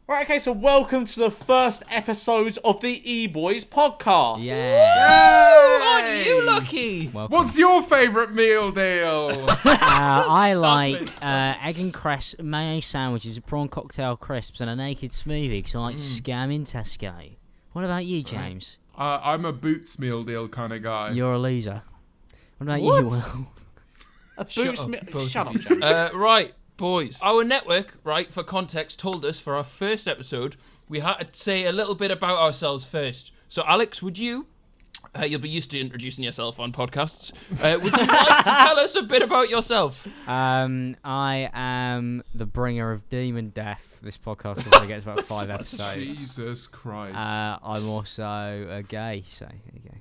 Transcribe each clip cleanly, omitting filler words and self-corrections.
Right, okay, so welcome to the first episode of the Eboys Podcast. Aren't you lucky? Welcome. What's your favourite meal deal? I like egg and cress mayo sandwiches, prawn cocktail crisps, and a naked smoothie because I like scamming Tesco. What about you, James? I'm a Boots meal deal kind of guy. You're a loser. What about What? you, Will? Shut up, James. Right, boys. Our network, right, for context, told us for our first episode, we had to say a little bit about ourselves first. So, Alex, would you, you'll be used to introducing yourself on podcasts, would you like to tell us a bit about yourself? I am the bringer of demon death. This podcast will only get about 5 episodes. Jesus Christ. I'm also gay, so there you go.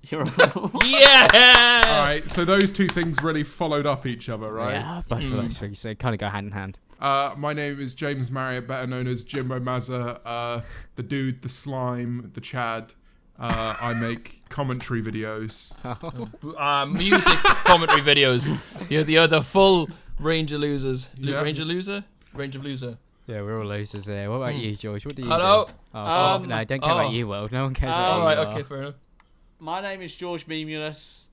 You're Yeah! All right, so those two things really followed up each other, right? Yeah, both of those things, so they kind of go hand in hand. My name is James Marriott, better known as Jimbo Mazza, the dude, the slime, the Chad. I make commentary videos. Music commentary videos. You're the other full range of losers. Yeah. Range of loser? Range of loser. Yeah, we're all losers there. What about you, George? What do you Hello? do? Oh, no, don't care about you, Will. No one cares about All you. right, Will. okay, fair enough. My name is George Memulus.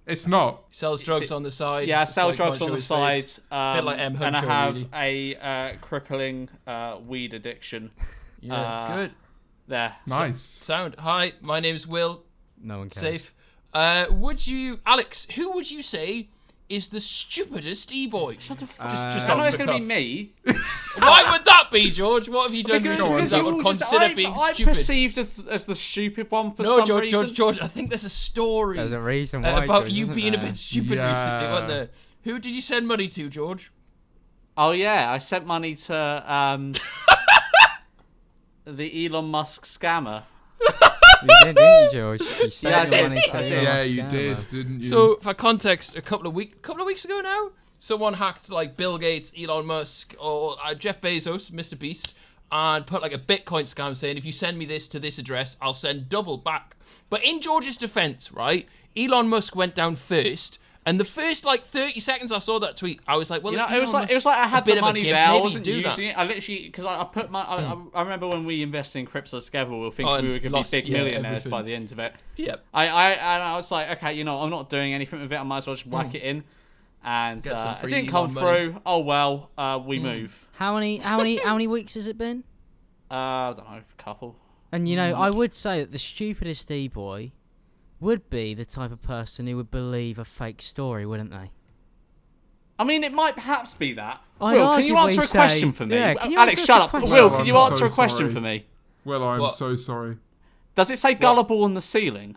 It's not. Sells drugs on the side. Yeah, I That's sell why he drugs can't on show the his side. face. Bit like M. And I Huncho, have really. a crippling weed addiction. Yeah, good. There. Nice. Sound. Hi, my name's Will. No one cares. Safe. Would you, Alex? Who would you say is the stupidest e-boy? Shut the fuck Just I know off it's the going to be cuff. me. Why would that be, George? What have you done Because recently that you're would just- consider being I'm stupid? perceived as the stupid one for No, some George, reason. George, I think there's a story There's a reason why. about George, you isn't being a there? bit stupid Yeah. recently, wasn't there? Who did you send money to, George? Oh yeah, I sent money to the Elon Musk scammer. You did, didn't you, George? You said Yeah, I you did. wanted to do Yeah, a you scammer. did, didn't you? So, for context, a couple of weeks ago now, someone hacked like Bill Gates, Elon Musk, or Jeff Bezos, Mr. Beast, and put like a Bitcoin scam saying, if you send me this to this address, I'll send double back. But in George's defense, right, Elon Musk went down first, and the first like 30 seconds I saw that tweet, I was like, well, You know, Elon it was like Musk's I a had bit the of a money gimp, there. I maybe wasn't do using that. it. I literally because I put my. I remember when we invested in crypto together, we were thinking Oh, we and were going to lost, be big yeah, millionaires everything. by the end of it. Yep. I was like, okay, you know, I'm not doing anything with it. I might as well just whack it in. And Get some it free didn't come Elon money. through. Oh well, we move. How many weeks has it been? I don't know, a couple. And you know, I would say that the stupidest e-boy would be the type of person who would believe a fake story, wouldn't they? I mean, it might perhaps be that. I'd Will, can you arguably answer a say- question for me? Yeah, can you Alex, answer shut a up. question? Will, Well, can you I'm answer so a question sorry. for me? Well, I'm What? so sorry. Does it say gullible on the ceiling?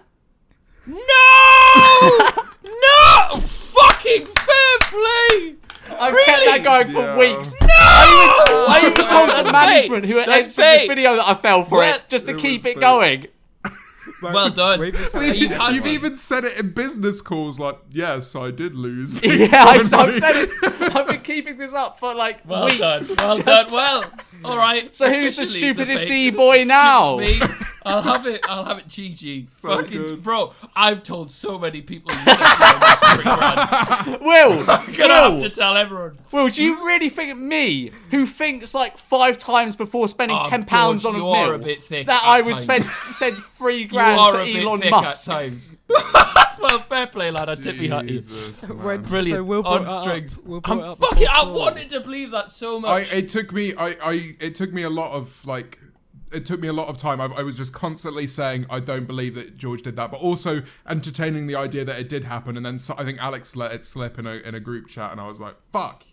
No! No! Fucking fair play! I've Really? kept that going for Yeah. weeks. No! I even told the That's management bait. who That's edited this bait. video that I fell for Well, it, just to it keep was it bait. going. Well done. You've had one. even said it in business calls, like, yes, I did lose. Yeah, I've said it. I've been keeping this up for like Well weeks. done. Well done. Well, all right. So who's the Officially stupidest fake- e-boy now? Me. I'll have it. GG. So Fucking good. bro. I've told so many people. You sent me on this quick run. Will, Gonna have to tell everyone. Will, do you really think me, who thinks like 5 times before spending Oh, £10 George, on a you meal, are a bit thick that at I would times. send 3 You grand are to a bit Elon thick Musk? at times. Well, fair play, lad. I tip me hat you. Jesus, man. Brilliant. So Will on brought it up- strings. Will brought I'm it up fucking. I before. wanted to believe that so much. It took me a lot of like. It took me a lot of time. I was just constantly saying I don't believe that George did that, but also entertaining the idea that it did happen. And then I think Alex let it slip in a group chat, and I was like, "Fuck."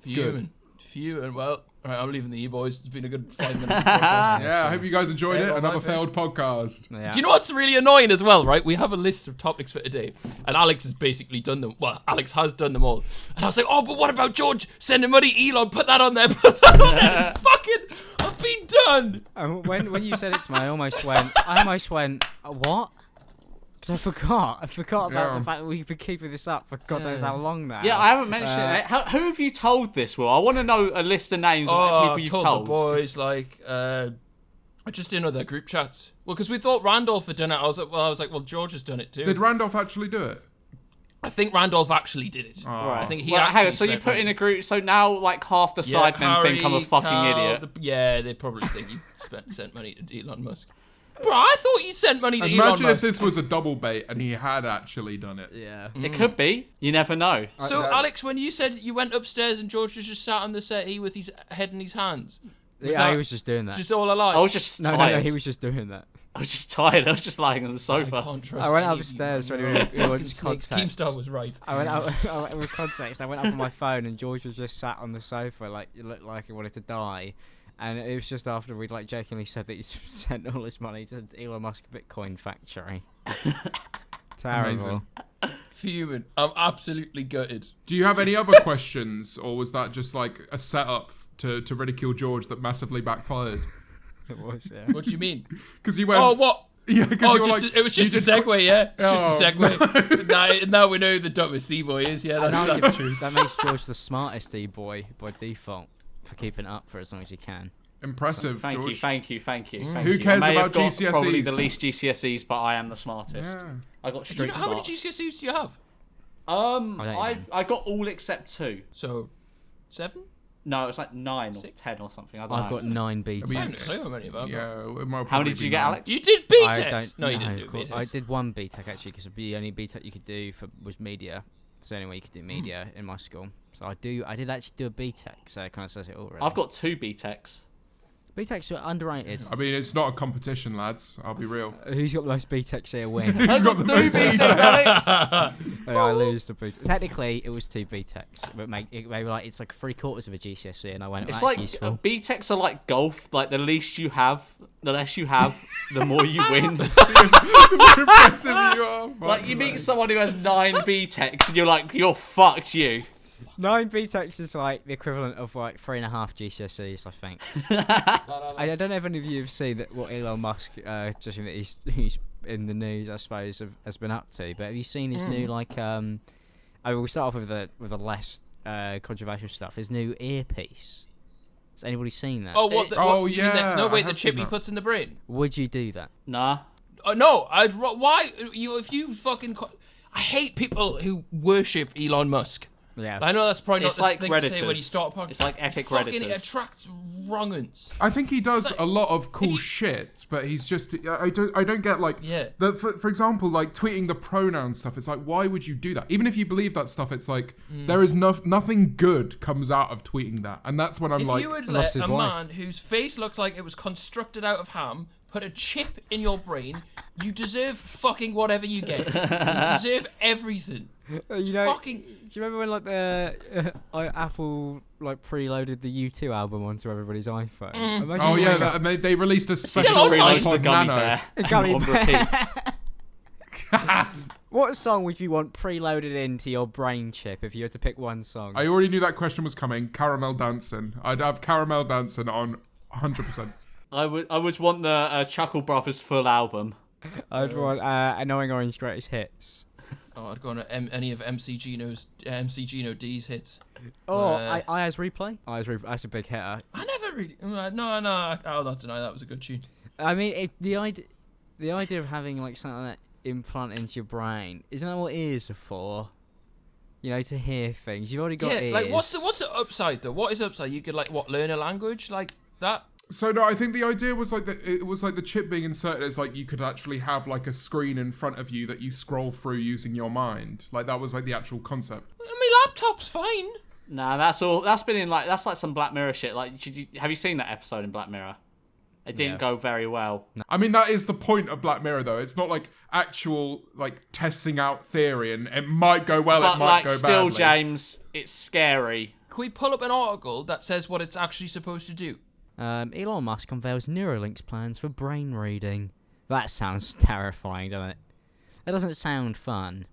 Fuming. Well, all right, I'm leaving the e-boys. It's been a good 5 minutes of podcasting. Yeah, I hope you guys enjoyed Yeah, it. on my Another face. failed podcast. Yeah. Do you know what's really annoying as well, right? We have a list of topics for today, and Alex has basically done them. Well, Alex has done them all. And I was like, oh, but what about George sending money? Elon, put that on there. Put that on there. Fucking, I've been done. When you said it to me, I almost went, what? Because I forgot about Yeah. the fact that we've been keeping this up for God knows how long now. Yeah, I haven't mentioned it. Who have you told this, Will? I want to know a list of names of people I've you've told told. the boys, like, I just didn't know their group chats. Well, because we thought Randolph had done it. I was like, well, George has done it too. Did Randolph actually do it? I think Randolph actually did it. Right. I think he hang actually on, so you spent put money. in a group. So now, like, half the sidemen think I'm a fucking Carl, idiot. Yeah, they probably think you sent money to Elon Musk. Bro, I thought you sent money to Elon Musk. Imagine if this was a double bait and he had actually done it. Yeah. It could be. You never know. So, Alex, when you said you went upstairs and George was just sat on the settee with his head in his hands, Yeah, he was just doing that. just all alive? I was just no, tired. he was just doing that. I was just tired. I was just lying on the sofa. I went upstairs for anyone who wants context. Keemstar was right. I went up with context. I went up on my phone and George was just sat on the sofa, like it looked like he wanted to die. And it was just after we'd like jokingly said that he sent all his money to Elon Musk Bitcoin factory. Terrible. Amazing. Fuming. I'm absolutely gutted. Do you have any other questions, or was that just like a setup to ridicule George that massively backfired? It was, yeah. What do you mean? Because you went. Oh, what? Yeah, because you were just like, it was just a segue, yeah. It's just a segue. Now we know who the dumbest E-boy is, yeah. That's true. That makes George the smartest E-boy by default for keeping it up for as long as he can. Impressive, Thank George. you, thank you, thank you. Who cares I may about have got GCSEs? Probably the least GCSEs, but I am the smartest. Yeah. I got Do you street know how many smarts. GCSEs do you have? I got all except 2. So, 7? No, it was like 9 or 6? 10 or something. I don't know. I've got 9 B I techs. haven't a clue how many of them. Yeah. It might How probably many did be you get, 9. Alex? You did I BTEC? don't No, you know, didn't do cool. BTEC. I did 1 BTEC actually because the only BTEC you could do was media. It's the only way you could do media in my school. So I did actually do a BTEC, so it kind of says it all. Really. I've got 2 BTECs. BTECs are underrated. I mean, it's not a competition, lads. I'll be real. Who's got the most BTECs here win? Who's got the most BTEC? I lose the BTEC. Technically, it was 2 BTECs, but maybe like it's like 3/4 of a GCSE, and I went. It's That's like useful. BTECs are like golf. Like the least you have, the less you have, the more you win. The more impressive you are. Like you meet someone who has 9 BTECs, and you're like, you're fucked, you. 9 BTECs is like the equivalent of like 3.5 GCSEs, I think. I don't know if any of you have seen that what Elon Musk, judging that he's in the news, I suppose, has been up to. But have you seen his new like? I will start off with the less controversial stuff. His new earpiece. Has anybody seen that? Oh, what? You mean yeah. no, wait, I the have chip seen he that. puts in the brain. Would you do that? Nah. No, why? If you fucking. I hate people who worship Elon Musk. Yeah. I know that's probably not It's the like thing to say when you Redditors. start a podcast. It's like epic Fucking Redditors. It attracts wrong-uns. I think he does a lot of cool shit, but he's just I don't get like Yeah. for example, like tweeting the pronoun stuff. It's like, why would you do that? Even if you believe that stuff, it's like there is nothing good comes out of tweeting that, and that's when I'm If like, you would lost let his a wife. man whose face looks like it was constructed out of ham put a chip in your brain, you deserve fucking whatever you get. You deserve everything. You know, Fucking. do you remember when like the Apple like preloaded the U2 album onto everybody's iPhone? Imagine oh yeah, like and they released a special Still online. Realised the iPod gummy Nano. bear. Gummy on bear. repeat. What song would you want preloaded into your brain chip if you had to pick one song? I already knew that question was coming. Caramel Dancing. I'd have Caramel Dancing on 100%. I would want the Chuckle Brothers full album. I'd want Annoying Orange Greatest Hits. Oh, I'd go on any of MC Gino D's hits. Oh, Aya's Replay. That's a big hitter. I never really. I'll not deny that was a good tune. I mean, the idea of having like something like that implanted into your brain, isn't that what ears are for? You know, to hear things. You've already got ears. Like what's the upside though? What is upside? You could like learn a language like that. So no, I think the idea was like it was like the chip being inserted. It's like you could actually have like a screen in front of you that you scroll through using your mind. Like that was like the actual concept. I mean, laptop's fine. Nah, that's all. That's been in like some Black Mirror shit. Like, have you seen that episode in Black Mirror? It didn't go very well. I mean, that is the point of Black Mirror, though. It's not like actual like testing out theory, and it might go well, But it might like, go still, badly. James, it's scary. Can we pull up an article that says what it's actually supposed to do? Elon Musk unveils Neuralink's plans for brain reading. That sounds terrifying, doesn't it? That doesn't sound fun.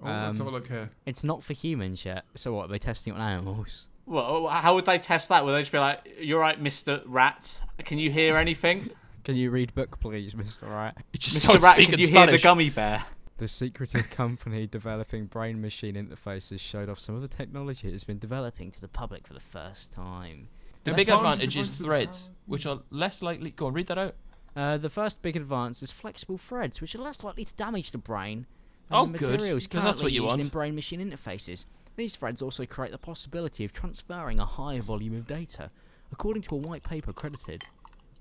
Oh, let's have a look here. It's not for humans yet. So what, are they testing it on animals? Well, how would they test that? Would they just be like, "You're right, Mr. Rat. Can you hear anything? Can you read book, please, Mr. Rat? Mr. Rat, can you hear the gummy bear?" The secretive company developing brain-machine interfaces showed off some of the technology it has been developing to the public for the first time. The big advantage is threads, which are less likely. Go on, read that out. The first big advance is flexible threads, which are less likely to damage the brain Oh, the good, materials 'cause that's what you currently want. used in brain-machine interfaces. These threads also create the possibility of transferring a higher volume of data. According to a white paper credited,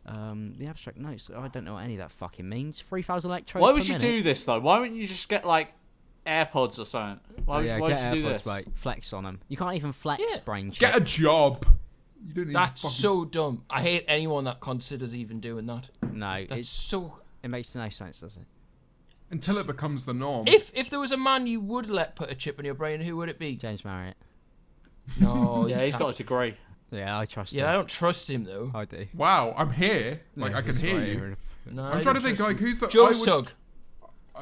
the abstract notes, I don't know what any of that fucking means. 3,000 electrodes Why per would you minute. do this though? Why wouldn't you just get like AirPods or something? Why would Yeah, you get do AirPods, this? mate. Flex on them. You can't even flex Yeah. brain chip. Get a job. You don't need That's fucking- so dumb. I hate anyone that considers even doing that. No, That's so. it makes no sense, does it? Until it becomes the norm. If there was a man you would let put a chip in your brain, who would it be? James Marriott. No, Yeah, he's got a degree. Yeah, I trust him. Yeah, I don't trust him though. I do. Wow, I'm here. Like, Yeah, I can he's hear right you. here. No, I'm I trying to don't think, trust like, him. who's the... Joe I would- Sugg.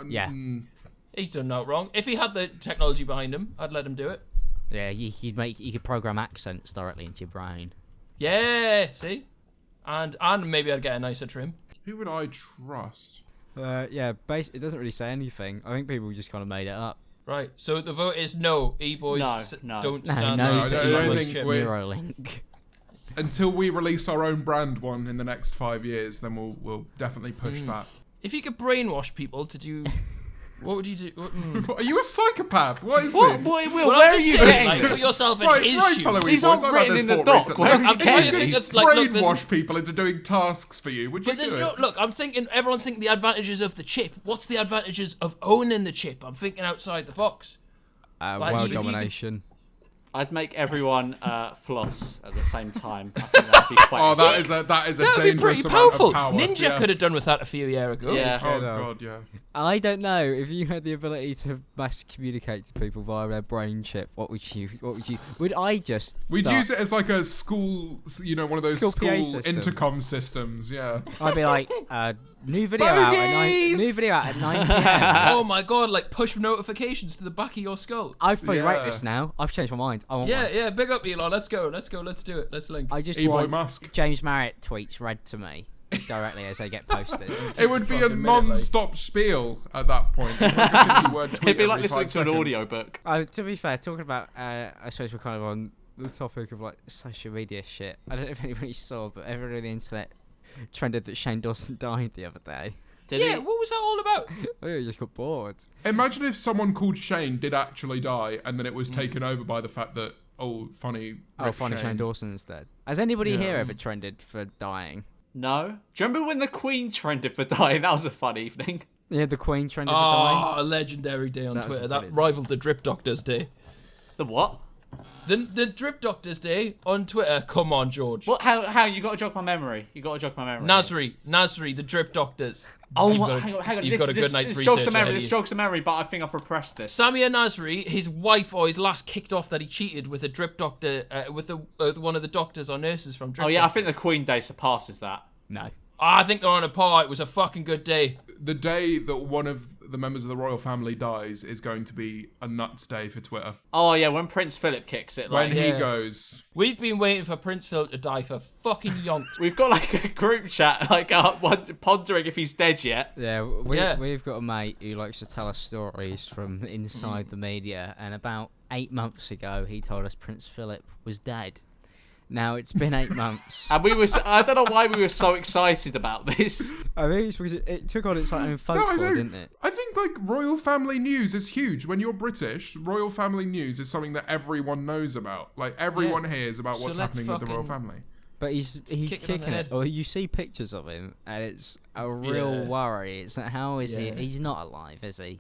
Yeah. He's done no wrong. If he had the technology behind him, I'd let him do it. Yeah, you could program accents directly into your brain. Yeah, see? And maybe I'd get a nicer trim. Who would I trust? Yeah, it doesn't really say anything. I think people just kind of made it up. Right, so the vote is no. E-boys No. don't No, stand no, up. I to don't E-boys think chip. we- Neuralink. Until we release our own brand one in the next 5 years, then we'll definitely push that. If you could brainwash people to do... What would you do? Are you a psychopath? What is What? this? Will, Well, where I'm are just you saying, getting like, this? put yourself in Right, his right, shoes. fellow These E-boys, aren't I've had written this in the thought doc. recently. Where are you I'm trying to getting think these? of, like, look, there's- Brainwash people into doing tasks for you. Would you But there's do no, it? look, I'm thinking, everyone's thinking the advantages of the chip. What's the advantages of owning the chip? I'm thinking outside the box. Like, World if you could- domination. I'd make everyone floss at the same time. I think that'd be quite. Oh, that is a That would be dangerous pretty amount powerful. of power. Ninja yeah. could have done with that a few years ago. Yeah. Oh Yeah. god, yeah. I don't know if you had the ability to mass communicate to people via their brain chip. What would you? Would I just? We'd start- use it as like a school, one of those School PA school system. intercom systems. Yeah. I'd be like, new video out at 9. Bogeys! New video out at 9 p.m. Oh my god, like push notifications to the back of your skull. I fully rate Yeah. this now. I've changed my mind. I want Yeah, one. yeah, big up Elon. Let's go, let's do it. Let's link. I just E-boy want Musk. James Marriott tweets read to me directly as they get posted. It would be a fucking minute, like. non-stop spiel at that point. It's like a 50-word tweet It'd be like every listening 5 to an seconds. audiobook. To be fair, talking about, I suppose we're kind of on the topic of like social media shit. I don't know if anybody saw, but everyone on the internet trended that Shane Dawson died the other day. Did Yeah, he? what was that all about? I think I just got bored. Imagine if someone called Shane did actually die, and then it was taken over by the fact that funny. Oh, Rich funny Shane Dawson instead. Has anybody Yeah. here ever trended for dying? No. Do you remember when the Queen trended for dying? That was a fun evening. Yeah, the Queen trended for dying. Oh, a legendary day on That was Twitter. a That brilliant- rivaled the Drip Doctors Day. The what? The Drip Doctors Day on Twitter. Come on, George. What? How? You got to jog my memory. You got to jog my memory. Nasri, the Drip Doctors. Oh, You've my, got a- hang on. You've This, got a this, good night's this research jogs a memory. ahead of This you. jogs a memory, but I think I've repressed this. Samir Nasri, his wife always last kicked off that he cheated with a drip doctor, with one of the doctors or nurses from Drip Oh yeah, I Doctors. think the Queen Day surpasses that. No. I think they're on a par. It was a fucking good day. The day that one of the members of the royal family dies is going to be a nuts day for Twitter. Oh yeah, when Prince Philip kicks it, When like he Yeah. goes, We've been waiting for Prince Philip to die for fucking yonks. we've got like a group chat, like pondering if he's dead yet. Yeah, Yeah. we've got a mate who likes to tell us stories from inside the media, and about 8 months ago he told us Prince Philip was dead. Now it's been 8 months. And I don't know why we were so excited about this. I think it's because it took on its own no, I folklore, know. didn't it? I think like royal family news is huge. When you're British, royal family news is something that everyone knows about. Like everyone hears about So what's let's happening with the royal fucking- family. But he's kick it on the kicking head. it. Or you see pictures of him, and it's a real Yeah. worry. It's like, how is Yeah. he? He's not alive, is he?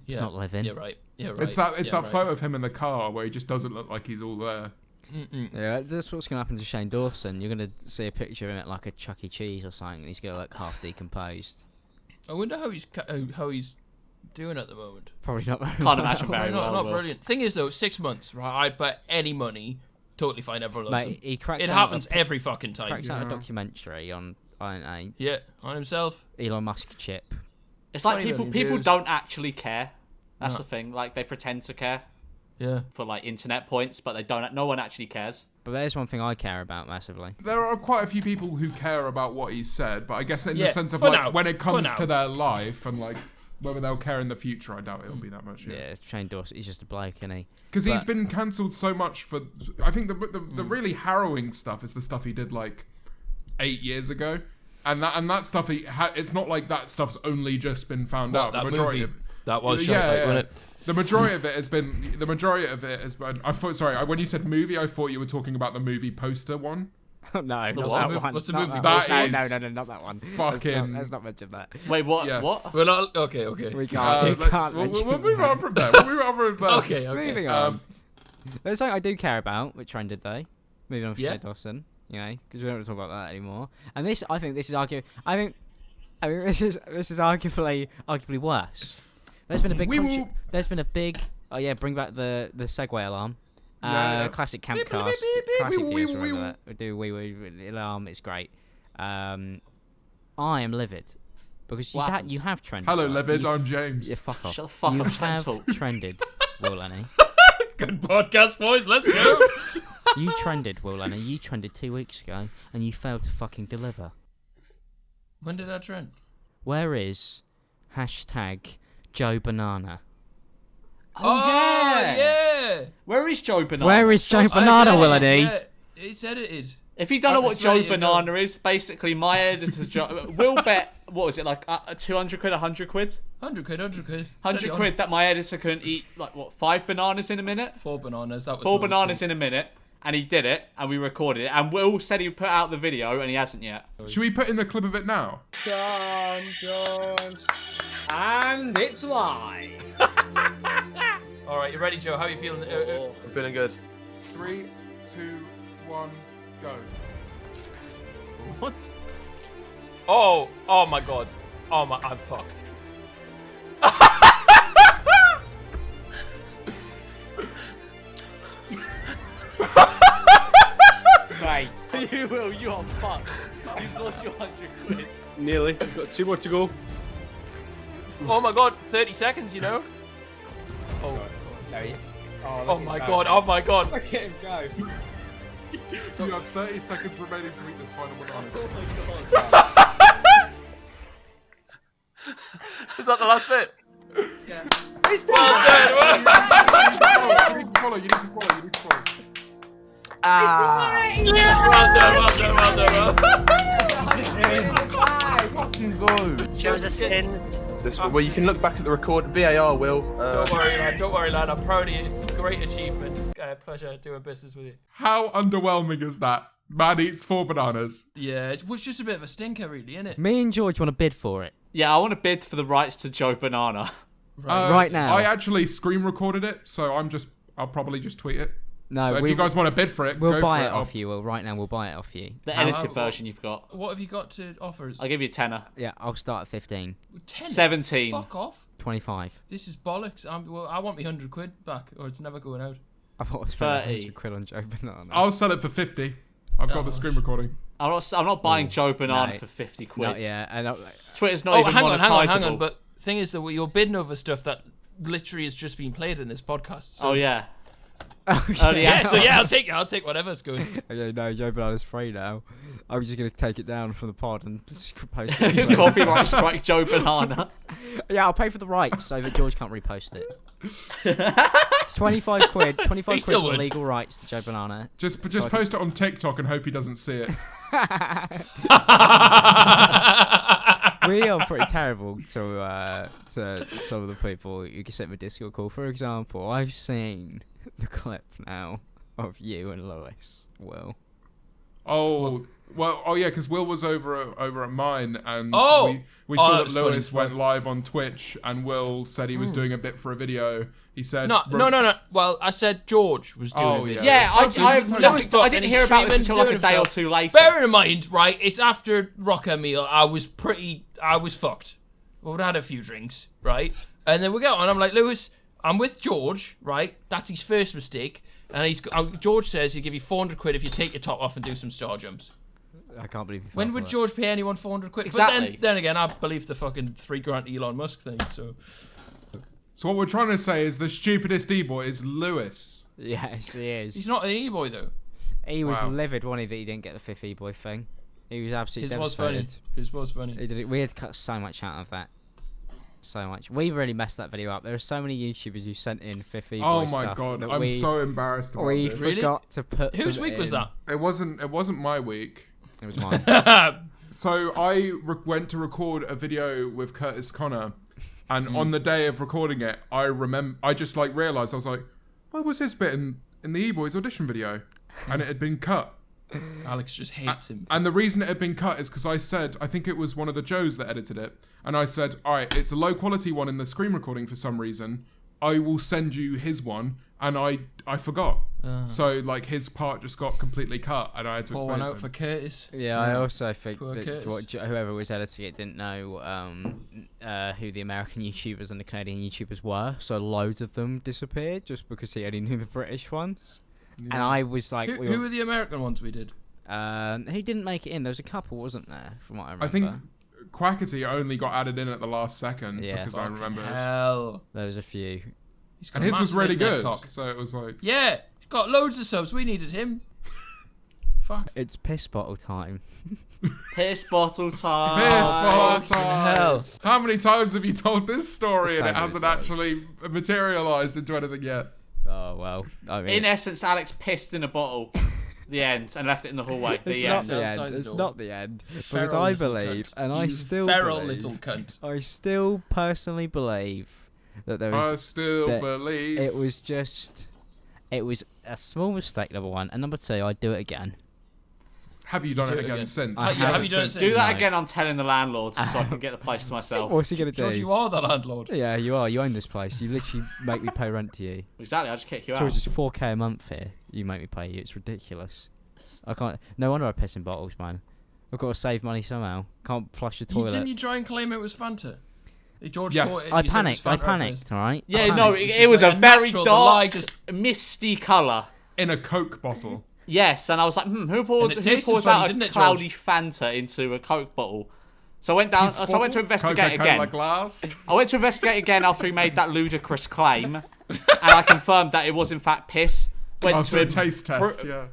He's Yeah. not living. Yeah, right. Yeah, right. It's that yeah, right. photo of him in the car where he just doesn't look like he's all there. Yeah, that's what's going to happen to Shane Dawson. You're going to see a picture of him at like a Chuck E. Cheese or something, and he's going to look half decomposed. I wonder how he's doing at the moment. Probably not very Can't well. imagine very not well. not Will. brilliant. Thing is though, 6 months, right? I'd bet any money. Totally fine, everyone loves him. Mate, he cracks It out happens a, every fucking time. cracks out a documentary on Yeah, on himself. Elon Musk chip. It's like 20 million people views. don't actually care. That's No. the thing. Like they pretend to care Yeah. for like internet points, but they don't. No one actually cares. But there's one thing I care about massively. There are quite a few people who care about what he said, but I guess in Yeah, the sense of for like now, when it for comes now. to their life and like whether they'll care in the future, I doubt it'll be that much. Yeah, Shane Dawson, he's just a bloke, isn't he? Because he's But- been cancelled so much for. I think the really harrowing stuff is the stuff he did like 8 years ago, and that stuff it's not like that stuff's only just been found What, out. that The majority movie? of That was shite, wasn't it? The majority of it has been. I thought. Sorry, when you said movie, I thought you were talking about the movie poster one. No, not what? that one. What's the Not movie? that That one. is No, not that one. fucking- Let's not mention that. Wait, what? Yeah. What? We're not okay. We can't. We can't we'll mention move that. on from there. Okay. Moving on. There's something I do care about, which trended though. Moving on from Yeah. Shane Dawson, because we don't want to talk about that anymore. And this, I think, this is this is arguably worse. There's been a big. There's been a big. Oh yeah, bring back the Segway alarm. Classic Campcast. Classic viewers remember that. We do wee alarm. It's great. I am livid because you have trended. Hello, right? Livid. I'm James. Yeah, fuck off. Shut the fuck you up, have talk. trended, Will Lenny. Good podcast, boys. Let's go. You trended, Will Lenny. You trended 2 weeks ago, and you failed to fucking deliver. When did that trend? Where is #Joe Banana? Oh yeah. Where is Joe Banana? Where is Joe Banana, Will Lenny? Yeah, it's edited. If you don't know what It's Joe ready to Banana is, basically my editor will bet. What was it like? 200 quid, 100 quid, 100 quid. 100 quid that my editor couldn't eat 5 bananas in a minute. 4 bananas. That was 4 my bananas mistake. in a minute, and he did it, and we recorded it. And Will said he would put out the video, and he hasn't yet. Should we put in the clip of it now? And it's live. All right, you ready, Joe? How are you feeling? I'm feeling good. 3, 2, 1, go. Oh my god. I'm fucked. Mate, you will. You are fucked. You've lost your 100 quid. Nearly. We've got 2 more to go. Oh my god, 30 seconds, you know? Oh, oh my god, oh my god. Look at him go. You have 30 seconds remaining to eat this final banana. Is that the last bit? Yeah. You need to swallow. You need to swallow. Well done. Show us a sins. This one. Well, you can look back at the record. VAR will. Don't worry, lad. I'm proud of you. Great achievement. Pleasure doing business with you. How underwhelming is that? Man eats 4 bananas. Yeah, it was just a bit of a stinker, really, isn't it? Me and George want to bid for it. Yeah, I want to bid for the rights to Joe Banana. Right now. I actually screen recorded it, so I'll probably just tweet it. No, So if you guys want to bid for it, we'll go buy for it off you. Well, right now we'll buy it off you. The How- edited version you've got. What have you got to offer us? I'll give you a tenner. Yeah, I'll start at 15. 10? 17. Fuck off. 25. This is bollocks. I want me 100 quid back, or it's never going out. I thought I was spending 30. 100 quid on Joe Banana. I'll sell it for 50. I've got the screen recording. I'm not buying Joe Banana no. for 50 quid. Not yet. And Twitter's not even hang monetizable. on. But thing is that you're bidding over stuff that literally has just been played in this podcast. So. Oh yeah. oh, Yeah, so yeah, I'll take whatever's going. Okay, no, Joe Banana's free now. I'm just going to take it down from the pod and just post it. Copyright strike Joe Banana. Yeah, I'll pay for the rights so that George can't repost it. It's 25 quid. 25 He quid still for would. legal rights to Joe Banana. Just post it on TikTok and hope he doesn't see it. We are pretty terrible to some of the people you can send me a Discord call. For example, I've seen the clip now of you and Lois. Will. Yeah, because Will was over at mine, and Oh! we Oh, saw that that was Lewis funny. went live on Twitch, and Will said he was doing a bit for a video. He said, No. Well, I said George was doing Oh, it. yeah. Yeah, I This is how you- didn't hear about this until like a day or two later. Bearing in mind, right, it's after Rocker meal. I was fucked. Well, we'd had a few drinks, right? And then we go on. I'm like, Lewis, I'm with George, right? That's his first mistake. And George says he'll give you 400 quid if you take your top off and do some star jumps. I can't believe you. When fell would for George pay anyone 400 quid? Exactly. But then again, I believe the fucking $3,000 Elon Musk thing, so. So what we're trying to say is the stupidest e-boy is Lewis. it? Yes, he is. He's not an e-boy, though. He was Wow. livid, wasn't he, that he didn't get the fifth e-boy thing. He was absolutely His was funny. devastated. His was funny. He did it. We had to cut so much out of that. So much. We really messed that video up. There are so many YouTubers who sent in fifth e-boy Oh my stuff god, that I'm we, so embarrassed about we this. Really? forgot to put Whose them week was in. that? It wasn't my week. It was mine. So I went to record a video with Curtis Connor, And on the day of recording it, I just like realised, I was like, why was this bit in the Eboys audition video? And it had been cut. Alex just hates him. And the reason it had been cut is because I said, I think it was one of the Joes that edited it, and I said, all right, it's a low quality one in the screen recording for some reason. I will send you his one, and I forgot. So like his part just got completely cut, and I had to Pour explain one it out to for him. Curtis. Yeah, I also think Poor that Curtis. whoever was editing it didn't know who the American YouTubers and the Canadian YouTubers were, so loads of them disappeared just because he only knew the British ones. Yeah. And I was like, Who were the American ones we did? who didn't make it in? There was a couple, wasn't there? From what I remember. I think Quackity only got added in at the last second Yeah. because I remember it. Hell. there was a few. He's got And a his was massive really internet good, cock. so it was like... Yeah, he's got loads of subs. We needed him. Fuck. It's piss bottle time. Piss bottle time. Piss bottle Fucking time. hell. How many times have you told this story So and it many hasn't times. actually materialised into anything yet? Oh well. I mean, In essence, Alex pissed in a bottle. The end, and left it in the hallway. The it's not end. the Outside end. the It's door. not the end. Because Feral I little believe, cunt. and I You still feral believe, little cunt. I still personally believe that there I was. still that believe... It was just. It was a small mistake, number one, and number two, I'd do it again. Have you done Do it it again again. since? I Have you done it since. since? Do that No. again. I'm telling the landlord so I can get the place to myself. What's he gonna do? George, you are the landlord. Yeah, you are. You own this place. You literally make me pay rent to you. Exactly. I just kick you out. George, it's 4K a month here. You make me pay you. It's ridiculous. I can't. No wonder I piss in bottles, man. I've got to save money somehow. Can't flush the toilet. Didn't you try and claim it was Fanta? George Yes. caught it, I you said it was panicked. I Fanta at panicked. first. All right. Yeah, I no, panicked. It's it just was like a very natural, the lie dark, just- misty colour. In a Coke bottle. Yes, and I was like, who And it pours tasted funny, out didn't a it, cloudy Fanta into a Coke bottle? So I went down. So I went to investigate Coca-Cola again. glass. I went to investigate again after he made that ludicrous claim, and I confirmed that it was in fact piss. Went After to a him, taste test, yeah.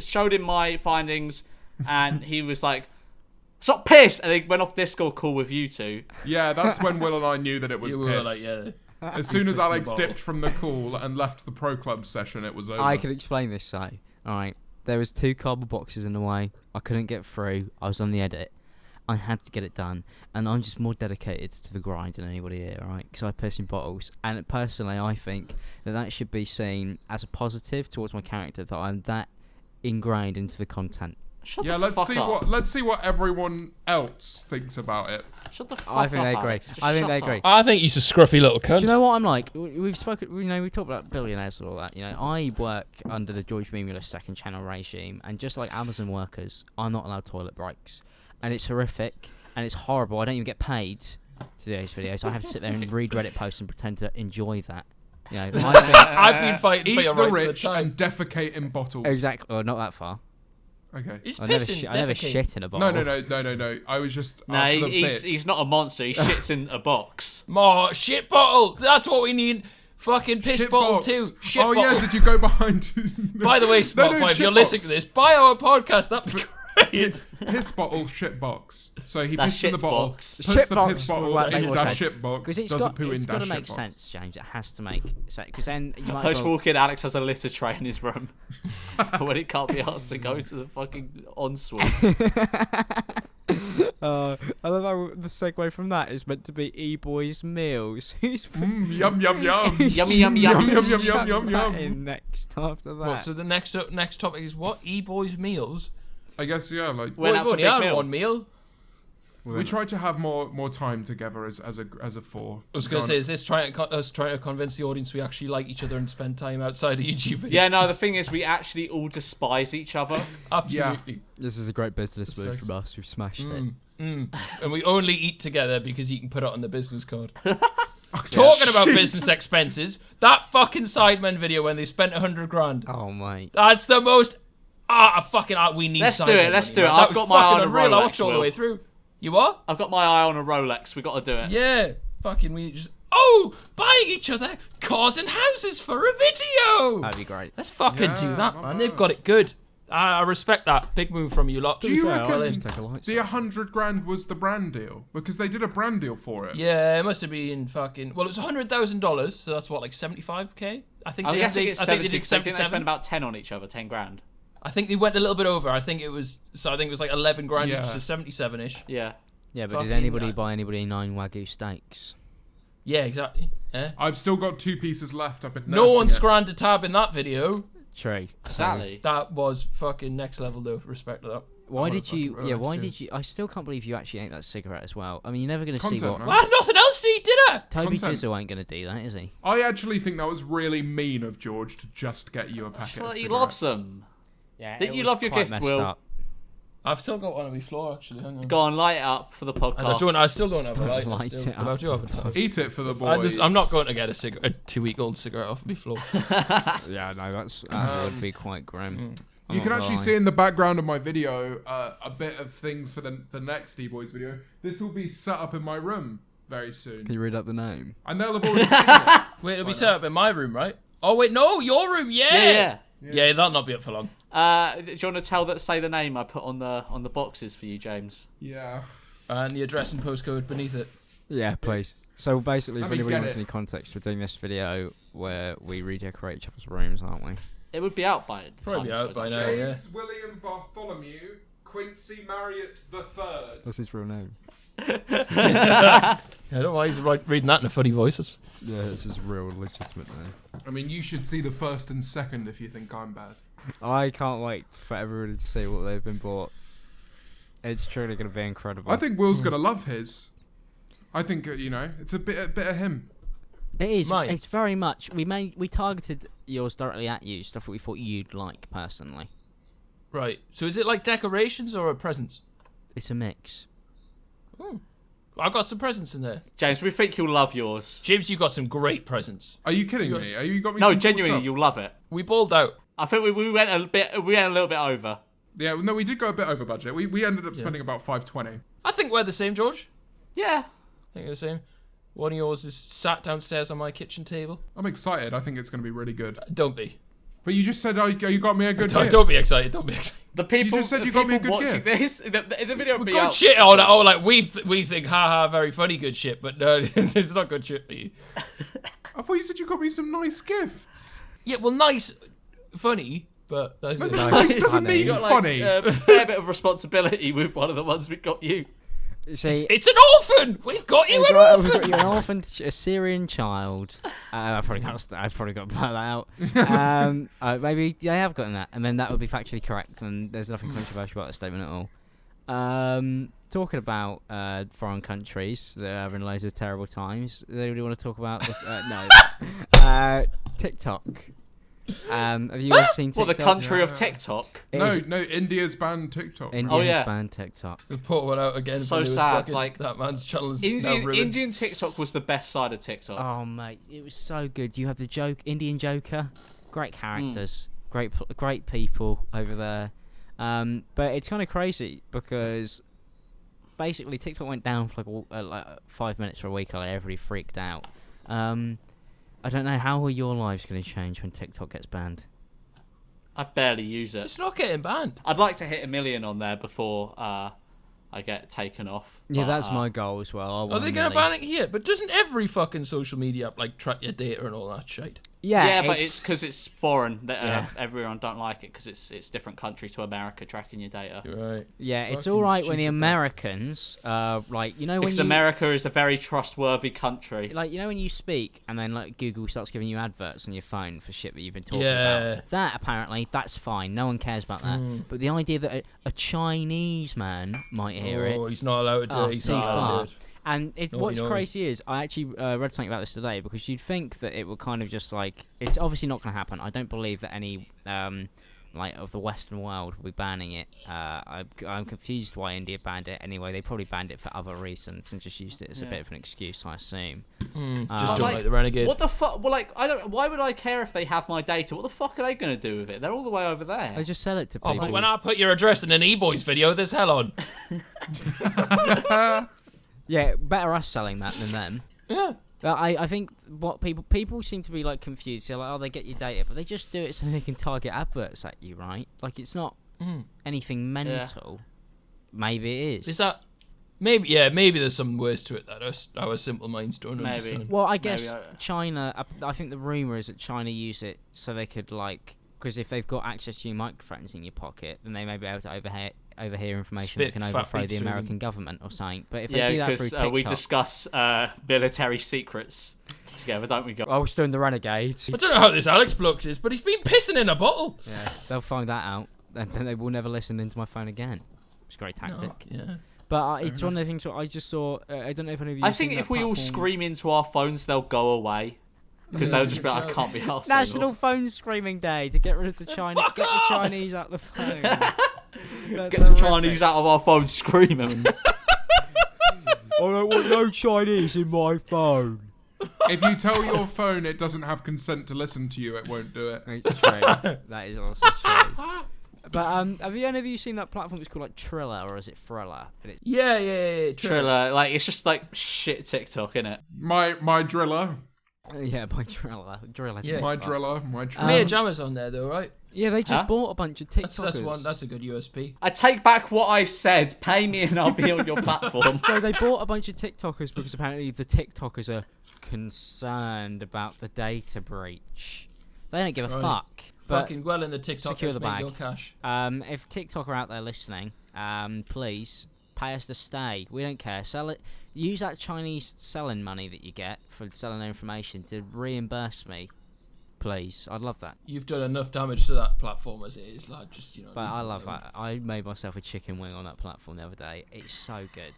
showed him my findings, and he was like, "Stop piss!" And they went off Discord call with you two. Yeah, that's when Will and I knew that it was You piss. were like, yeah. As soon as Piss in the Alex bottle. dipped from the call and left the Pro Club session, it was over. I can explain this. So, all right. There was 2 cardboard boxes in the way. I couldn't get through. I was on the edit. I had to get it done, and I'm just more dedicated to the grind than anybody here, all right? Because I piss in bottles, and personally, I think that should be seen as a positive towards my character, that I'm that ingrained into the content. Shut Yeah, the let's fuck see up. let's see what everyone else thinks about it. Shut the fuck I think up, they agree. Alex. Just I think shut they agree. up. I think he's a scruffy little cunt. Do you know what I'm like? We've spoken, we talked about billionaires and all that. You know, I work under the George Mimulus second channel regime, and just like Amazon workers, I'm not allowed toilet breaks, and it's horrific and it's horrible. I don't even get paid to do those videos. I have to sit there and read Reddit posts and pretend to enjoy that. You know, I think I've been fighting for Eat your the rights for rich time. and defecate in bottles. exactly. Well, not that far. Okay. He's I never, pissing, I never defecating. shit in a bottle. No. I was just No, after the he's bit. he's not a monster. He shits in a box. More shit bottle. That's what we need. Fucking piss Shit bottle box. too. Shit Oh bottle. yeah, did you go behind? By the way, Spotify, if shit you're listening box. to this, buy our podcast. That'd be great. Piss bottle, shit box. So he That's pisses in the shit bottle, box. puts Shit the box piss bottle will make in more dash sense. shit box, Because does a poo in it's got dash to make shit box. sense, James. It has to make sense. Because then you might as Post well... walk in, Alex has a litter tray in his room when he can't be asked to go to the fucking ensuite. I love how the segue from that is meant to be Eboys meals. Who's Yum yum yum. Yummy, yummy, Yum yummy. yum yum yum chucks yum that yum. in next after that? What, so the next topic is what? E-boys meals? I guess yeah, like Went out We've for only big had meal. one meal. we tried to have more time together as a four. I was going to say, is this trying to convince the audience we actually like each other and spend time outside of YouTube videos? Yeah, no, the thing is, we actually all despise each other. Absolutely. This is a great business That's move facts. from us. We've smashed it. And we only eat together because you can put it on the business card. Talking about business expenses, that fucking Sidemen video when they spent 100 grand. Oh mate. That's the most... we need Let's do Sidemen it, let's money, do it. man. I've That was got my eye fucking on a unreal. I Rolex, watched all the Will. way through. You what? I've got my eye on a Rolex. We got to do it. Yeah. Fucking we just... Oh! Buying each other cars and houses for a video! That'd be great. Let's fucking do Yeah, that, not man. bad. They've got it good. I respect that. Big move from you lot. Do you fair, I'll reckon just take a light the 100 grand was the brand deal? Because they did a brand deal for it. Yeah, it must have been fucking... Well, it was $100,000, so that's what, like 75k? I think I'm they, guessing they, it's I think 70. they did I think they 77. spent about 10 on each other, 10 grand. I think they went a little bit over. I think it was like 11 grand Yeah. each, so 77ish. Yeah. Yeah, but Fucking did anybody right. buy anybody 9 Wagyu steaks? Yeah, exactly. Yeah. I've still got 2 pieces left. I've been No nursing one it. scranned a tab in that video. True. Exactly. That was fucking next level, though. Respect to that. Why I'm did gonna you? fucking Yeah, relax why too. did you? I still can't believe you actually ate that cigarette as well. I mean, you're never going to see Content, what. man. Well, I had nothing else to eat, did I? Toby Content. Jizzle ain't going to do that, is he? I actually think that was really mean of George to just get you a packet of He cigarettes. loves them. Yeah. Didn't you love your gift, Will? I've still got one on my floor, actually. Hang on. Go on, light it up for the podcast. I still don't have a light. Light it But I do have a touch. Eat it for the boys. I'm not going to get a 2-week-old cigarette off my floor. Yeah, no, that would be quite grim. I'm You can not actually gonna see in the background of my video a bit of things for the next Eboys video. This will be set up in my room very soon. Can you read out the name? And they'll have already seen it. Wait, it'll be set up in my room, right? Oh, wait, no, your room, Yeah. Yeah, that'll not be up for long. Do you want to say the name I put on the boxes for you, James? Yeah. And the address and postcode beneath it. Yeah, please. So basically, if Let me anybody get wants it. any context, we're doing this video where we redecorate each other's rooms, aren't we? It would be out by the Probably time this out goes by out. now. Yeah. James William Bartholomew Quincy Marriott III. That's his real name. I don't know why he's reading that in a funny voice. Yeah, it's his real legitimate name. I mean, you should see the first and second if you think I'm bad. I can't wait for everybody to see what they've been bought. It's truly going to be incredible. I think Will's gonna love his. I think it's a bit of him. It is. Mine. It's very much. We targeted yours directly at you, stuff that we thought you'd like personally. Right. So is it like decorations or a presents? It's a mix. I've got some presents in there. James, we think you'll love yours. James, you got some great presents. Are you kidding me? Are you got me? No, some cool genuinely, stuff? you'll love it. We balled out. I think we went a little bit over. Yeah, no, we did go a bit over budget. We ended up spending about $520. I think we're the same, George. Yeah. I think we're the same. One of yours is sat downstairs on my kitchen table. I'm excited. I think it's going to be really good. Don't be. But you just said you got me a good gift. Don't be excited. Don't be excited. The people. just said the you got me a people good watching gift. this. In the video, will be Good out. shit. Oh, like we think, haha, very funny, good shit. But no, it's not good shit for you. I thought you said you got me some nice gifts. Yeah, well, nice, funny, but that's No, it. nice doesn't Funny. mean You got funny. a fair bit of responsibility with one of the ones we got you. See, It's an orphan. We've got you an we've got orphan. you an orphan, a Syrian child. I've probably got to blur that out. Maybe they have gotten that, and then that would be factually correct, and there's nothing controversial about the statement at all. Talking about foreign countries that are having loads of terrible times. Does anybody want to talk about no? TikTok. Have you guys seen TikTok? Well, the country of TikTok. It No, is- India's banned TikTok. India Oh, yeah. has banned TikTok. We put one out again. So for Lewis sad, Bracken. like, that man's channel is now ruined. Indian TikTok was the best side of TikTok. Oh mate, it was so good. You have the Indian Joker, great characters, great people over there. But it's kind of crazy because basically TikTok went down for like 5 minutes for a week, and everybody freaked out. I don't know how are your lives going to change when TikTok gets banned. I barely use it. It's not getting banned. I'd like to hit 1 million on there before I get taken off. Yeah, but, that's my goal as well. Are they going to ban it here? But doesn't every fucking social media app like track your data and all that shit? Yeah, but it's because it's foreign that Yeah. everyone don't like it because it's different country to America tracking your data. Right. yeah, it's Fucking all right when the stupid, Americans, like when Because you, America is a very trustworthy country. like when you speak and then like Google starts giving you adverts on your phone for shit that you've been talking Yeah. about. That apparently that's fine. No one cares about that. But the idea that a Chinese man might hear it. Oh, he's not allowed to. Oh, he's too not allowed far. to do it. And what's naughty. crazy is I actually read something about this today because you'd think that it would kind of just like it's obviously not going to happen. I don't believe that any like of the Western world will be banning it. I'm confused why India banned it anyway. They probably banned it for other reasons and just used it as a bit of an excuse, I assume. Just don't like- like the renegade. What the fuck? Well, like I don't. Why would I care if they have my data? What the fuck are they going to do with it? They're all the way over there. They just sell it to Oh, people. but when I put your address in an Eboys video, there's hell on. Yeah, better us selling that than them. Yeah. But I think what people seem to be like confused. They're like, oh, they get your data, but they just do it so they can target adverts at you, right? Like it's not anything mental. Maybe it is. Is that maybe? Yeah, maybe there's some words to it that our simple minds don't Maybe. understand. Well, I guess Maybe China. I think the rumor is that China use it so they could because if they've got access to your microphones in your pocket, then they may be able to overhear information Spit that can fat overthrow beats the through them. American government or something. But if they Yeah, do that through because TikTok, we discuss military secrets together, don't we, guys? I was doing the Renegades. I don't know how this Alex bloke is, but he's been pissing in a bottle. Yeah, they'll find that out, and then they will never listen into my phone again. It's a great tactic. Yeah. But it's one of the things that I just saw. I don't know if any of you. I have think seen if that we all platform. scream into our phones, they'll go away. Because they'll just be like, I can't be asked National Phone Screaming Day to get rid of the Chinese. Get the Chinese out the phone. Get the Chinese out of our phones screaming. I don't want no Chinese in my phone. If you tell your phone it doesn't have consent to listen to you, it won't do it. It's true. That is also true. But have any of you seen that platform? It's called like Triller, or is it Thriller? Yeah. Triller, like, it's just like shit TikTok, innit? My driller. Yeah, by Triller. Yeah. My driller. Mia Jammer's on there though, right? Yeah, they just bought a bunch of TikTokers. That's a good USP. I take back what I said. Pay me and I'll be on your platform. So they bought a bunch of TikTokers because apparently the TikTokers are concerned about the data breach. They don't give a Right. fuck. But Fucking well in the TikTok secure has the made bag. your cash. If TikTok are out there listening, please pay us to stay. We don't care. Sell it. Use that Chinese selling money that you get for selling their information to reimburse me, please. I'd love that. You've done enough damage to that platform as it is, like just But leave I it love alone. that. I made myself a chicken wing on that platform the other day. It's so good.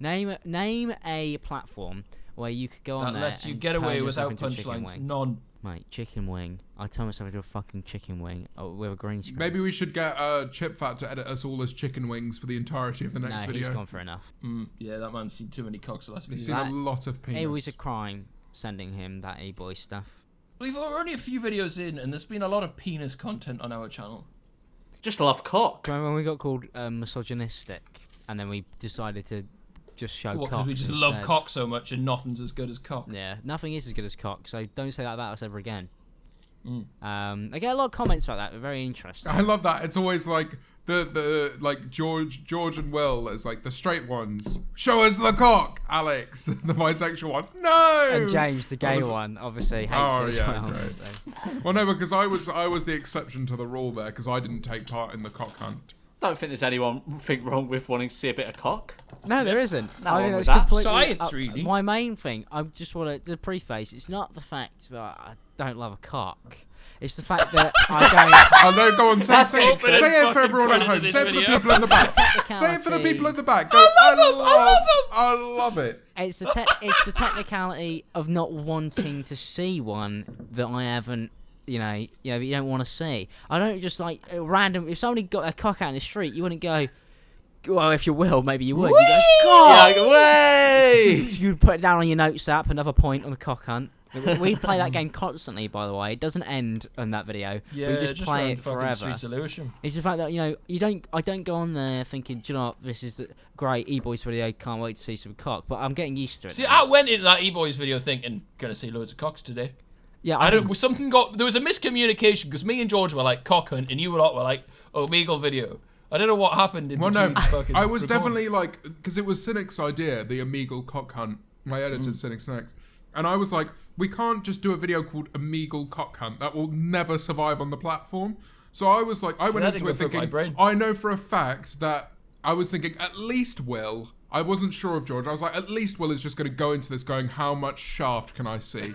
Name a platform where you could go on That there lets you and get turn away yourself without into a chicken punchlines. wing. None. Mate, chicken wing. I turn myself into a fucking chicken wing with a green screen. Maybe we should get Chip Fat to edit us all as chicken wings for the entirety of the next no, video. he's gone for enough. Yeah, that man's seen too many cocks the last He's video. seen a lot of penis. It was a crime sending him that Eboys stuff. We're only a few videos in, and there's been a lot of penis content on our channel. Just love cock. Do you remember when we got called misogynistic, and then we decided to just show What, cock because we just love instead? cock so much, and nothing's as good as cock. Yeah, nothing is as good as cock, so don't say that about us ever again. Mm. I get a lot of comments about that. They're very interesting. I love that. It's always like the like George and Will as like the straight ones. Show us the cock, Alex. The bisexual one. No. And James, the gay one, obviously hates it as well. great. so. Well, no, because I was the exception to the rule there because I didn't take part in the cock hunt. Don't think there's anything wrong with wanting to see a bit of cock. No, there isn't. No I one think with that's that. completely Science, really. My main thing, I just want to preface. It's not the fact that I don't love a cock. It's the fact that I Oh no, go on, say it open and for fucking everyone put at it home. in this Say it for the video. people in the back. don't. Say it for the people in the back. Go, I love it. It's the technicality of not wanting to see one that I haven't. You know, that you don't want to see. I don't just like random. If somebody got their cock out in the street, you wouldn't go. Well, if you will, maybe you would. You go, God! Yeah, way! You'd put it down on your notes app. Another point on the cock hunt. We play that game constantly, by the way. It doesn't end on that video. Yeah, we just play around it fucking forever. Streets of Lewisham. It's the fact that I don't go on there thinking, do you know what, this is the great Eboys video. Can't wait to see some cock. But I'm getting used to it. See, now. I went into that E-Boys video thinking, gonna see loads of cocks today. Yeah, There was a miscommunication because me and George were like cock hunt and you lot were like Omegle video. I don't know what happened in Well, between. no, fucking I was recordings. definitely like, because it was Cynic's idea, the Omegle cock hunt. My editor, Cynic's next. And I was like, we can't just do a video called Omegle cock hunt. That will never survive on the platform. So I was like, I went that into didn't it go through my thinking, brain. I know for a fact that I was thinking at least Will. I wasn't sure of George. I was like, at least Will is just going to go into this going, how much shaft can I see?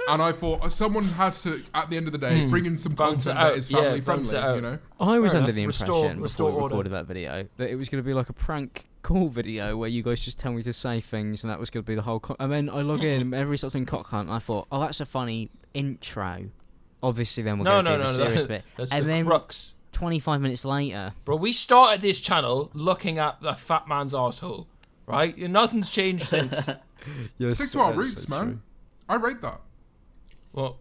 And I thought someone has to, at the end of the day, bring in some Bounce content it out. that is Yeah, family bounce friendly, it out. you know? I was Fair under enough. the Restore impression before we order. recorded that video that it was going to be like a prank call video where you guys just tell me to say things and that was going to be the whole. And then I log in and everybody starts saying cock hunt. And I thought, oh, that's a funny intro. Obviously, then we're going to do the serious bit. That's and the then crux. 25 minutes later, Bro, we started this channel looking at the fat man's arsehole, right? Nothing's changed since. Stick to our roots, man. I rate that. Well,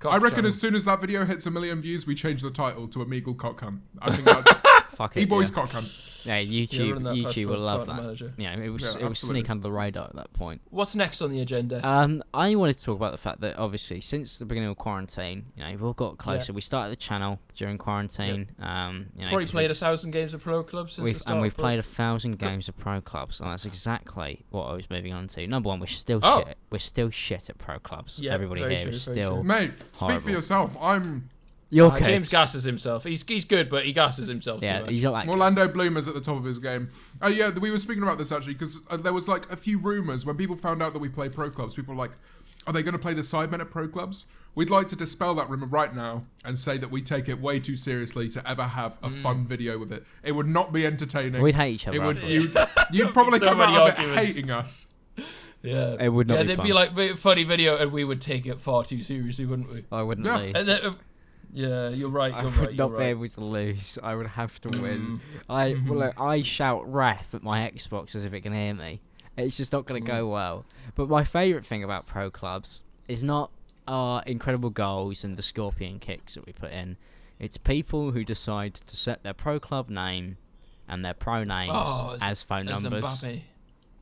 I reckon as soon as that video hits 1 million views, we change the title to Omegle Cock Hunt. I think that's fuck it. E-Boys yeah. Cock Hunt. Yeah, You're YouTube running that YouTube will personal love partner that. manager. You know, it was Yeah, absolutely. sneak under the radar at that point. What's next on the agenda? I wanted to talk about the fact that obviously since the beginning of quarantine, we've all got closer. Yeah. We started the channel during quarantine. Probably 'cause played we've- 1,000 games of Pro Clubs since the start. we've of Pro. played 1,000 games of Pro Clubs, and that's exactly what I was moving on to. Number one, we're still Oh. shit. We're still shit at Pro Clubs. Yeah, Everybody very here true, is very still. true. Mate, speak for Horrible. yourself. I'm You're good. James gasses himself. He's good, but he gasses himself Yeah, too much. he's not that good. Orlando Bloom is at the top of his game. Oh yeah, we were speaking about this actually because there was like a few rumours when people found out that we play pro clubs. People were like, are they going to play the Sidemen at pro clubs? We'd like to dispel that rumour right now and say that we take it way too seriously to ever have a fun video with it. It would not be entertaining. We'd hate each other. It would. You'd probably So come many out of it arguments. hating us. Yeah, It would not Yeah, be there'd fun. be like a funny video, and we would take it far too seriously, wouldn't we? I wouldn't Yeah. lose. And then, yeah, you're right. I You're would right. You're not be right. able to lose. I would have to win. I shout ref at my Xbox as if it can hear me. It's just not going to go well. But my favourite thing about pro clubs is not our incredible goals and the scorpion kicks that we put in. It's people who decide to set their pro club name and their pro names as phone numbers. Mbappe.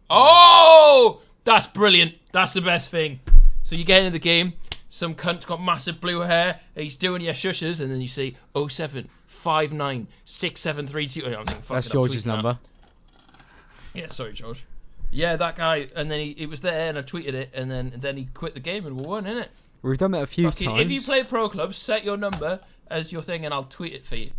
Oh, that's brilliant. That's the best thing. So you get into the game, some cunt's got massive blue hair, he's doing your shushes, and then you see 07596732. I'm thinking, fuck That's it, I'm George's tweeting that. number. Yeah, sorry, George. Yeah, that guy, and then he was there, and I tweeted it, and then he quit the game, and we won, innit? We've done that a few times. If you play pro clubs, set your number as your thing, and I'll tweet it for you.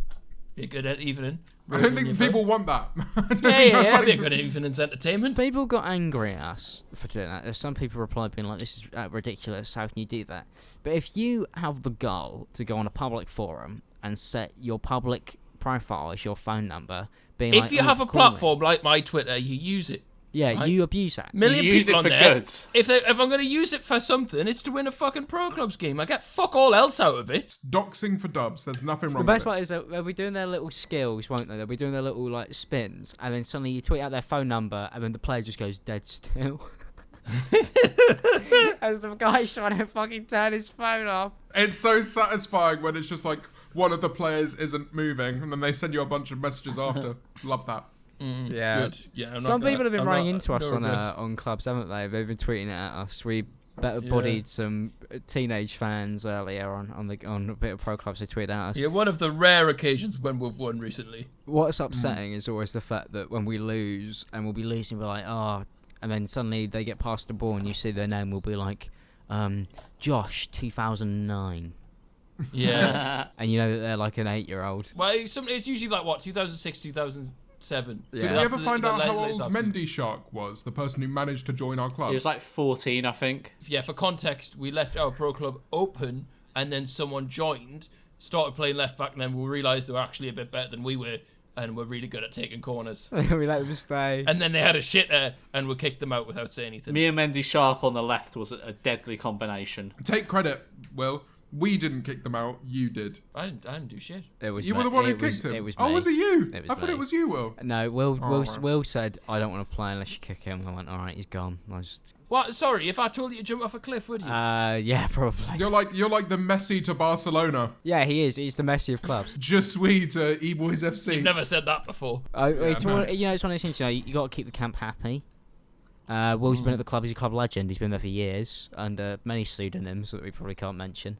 You're good at evening. I don't think people want that. I don't Yeah, think yeah, that's yeah. Be a like- good evening's entertainment. People got angry at us for doing that. There's some people replied being like, this is ridiculous, how can you do that? But if you have the goal to go on a public forum and set your public profile as your phone number, being If like, you "Oh, have a call me." platform like my Twitter, you use it. Yeah, right? you abuse that. Million You use people it on for there. good. If I'm going to use it for something, it's to win a fucking pro clubs game. I get fuck all else out of it. Doxing for dubs. There's nothing The wrong best with part is that they'll be doing their little skills, won't they? They'll be doing their little like spins, and then suddenly you tweet out their phone number, and then the player just goes dead still. As the guy's trying to fucking turn his phone off. it. It's so satisfying when it's just like one of the players isn't moving and then they send you a bunch of messages after. Love that. Yeah. Good. Yeah. I'm Some not people have been I'm running not- into us no on regrets. on clubs, haven't they? They've been tweeting it at us. We bodied some teenage fans earlier on a bit of pro clubs. They tweeted at us. Yeah, one of the rare occasions when we've won recently. What's upsetting is always the fact that when we lose and we'll be losing, we're like, oh, and then suddenly they get past the ball and you see their name will be like, Josh 2009, Yeah. and you know that they're like an 8-year-old. Well, it's usually like what 2006, 2007. Yeah. Did we That's ever find out how old latest Mendy Shark was, the person who managed to join our club? He was like 14, I think. Yeah, for context, we left our pro club open, and then someone joined, started playing left back, and then we realised they were actually a bit better than we were, and we're really good at taking corners. We let them stay. And then they had a shitter, and we kicked them out without saying anything. Me and Mendy Shark on the left was a deadly combination. Take credit, Will. We didn't kick them out. You did. I didn't do shit. It was You were me. the one who It was- kicked him. It was Oh, me. was it you? It was I thought me. it was you, Will. No, Will right. Will said, I don't want to play unless you kick him. I went, all right, he's gone. I just, What? Sorry, if I told you to jump off a cliff, would you? yeah, probably. You're like the Messi to Barcelona. Yeah, he is. He's the Messi of clubs. Je suis to Eboys FC. You've never said that before. It's no. one, it's one of those things. You got to keep the camp happy. Will's been at the club. He's a club legend. He's been there for years under many pseudonyms that we probably can't mention.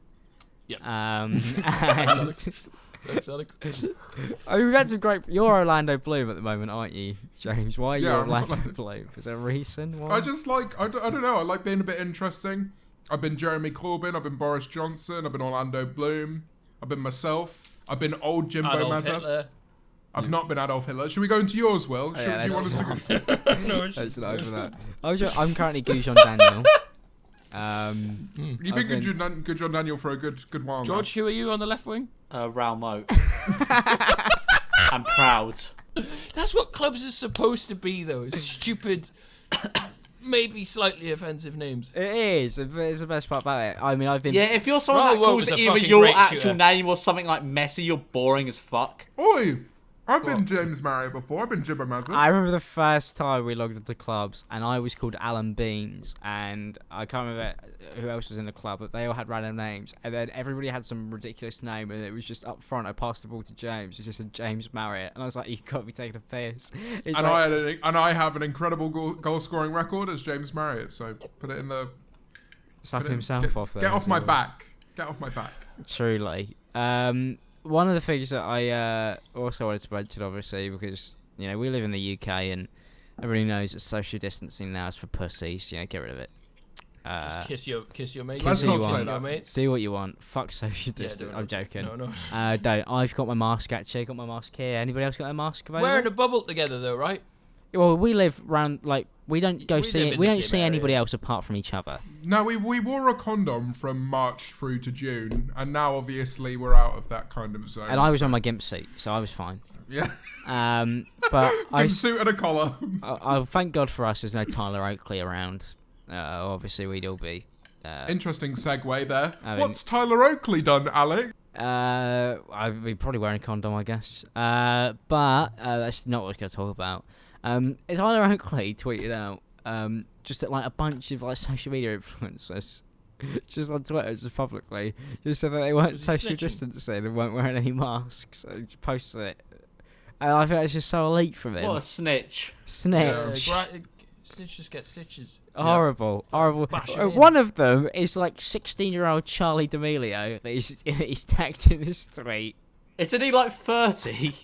Yep. And Thanks, Alex. we've had some great. You're Orlando Bloom at the moment, aren't you, James? Why are you Yeah, I'm Orlando Orlando. Bloom? Is there a reason? Why? I just like, I don't know, I like being a bit interesting. I've been Jeremy Corbyn, I've been Boris Johnson, I've been Orlando Bloom, I've been myself, I've been old Jimbo Adolf Mazza. Hitler. I've not been Adolf Hitler. Should we go into yours, Will? Oh, yeah, Do you want us to go? No, Let's not open that. I'm currently Goujon Daniel. You've been good John Daniel for a good while George, who are you on the left wing? Raoul Moat. I'm proud. That's what clubs are supposed to be, though. It's stupid, maybe slightly offensive names. It is. It's the best part about it. I mean, I've been. Yeah, if you're someone Raoul that Moat calls was it a either fucking your great actual shooter. name or something like Messi, you're boring as fuck. now. Oi! I've been James Marriott before. I've been Jimbo Mazza. I remember the first time we logged into clubs, and I was called Alan Beans, and I can't remember who else was in the club, but they all had random names, and then everybody had some ridiculous name, and it was just up front. I passed the ball to James. It just said James Marriott, and I was like, "You can't be taking a piss." It's And like, I have an incredible goal scoring record as James Marriott. So put it in the. sucking himself off there. Get off as my well. back. Get off my back. Truly. One of the things that I also wanted to mention, obviously, because we live in the UK and everybody knows that social distancing now is for pussies. Get rid of it. Just kiss your mate. Let's not Kiss say your that. mates. Do what you want. Fuck social Yeah, distance. no, I'm joking. No. Don't. I've got my mask actually. Got my mask here. Anybody else got a mask available? We're in a bubble together though, right? Well, we live round like we don't go We see live in we the don't same see area. anybody else apart from each other. No, we wore a condom from March through to June, and now obviously we're out of that kind of zone. And I was so- on my gimp seat, so I was fine. Yeah. But I suit and a collar. thank God for us. There's no Tyler Oakley around. Obviously, we'd all be. Interesting segue there. I mean- What's Tyler Oakley done, Alec? I'd be probably wearing a condom, I guess. But that's not what I was going to talk about. Tyler Oakley tweeted out just that like a bunch of like social media influencers, just on Twitter, just publicly, just said that they weren't Was he social snitching? distancing and weren't wearing any masks. So he just posted it, and I think it's just so elite from him. What a snitch. Snitch. Snitches get stitches. Horrible. Bash him in. One of them is like 16-year-old Charlie D'Amelio that he's tagged in this tweet. Isn't he like 30?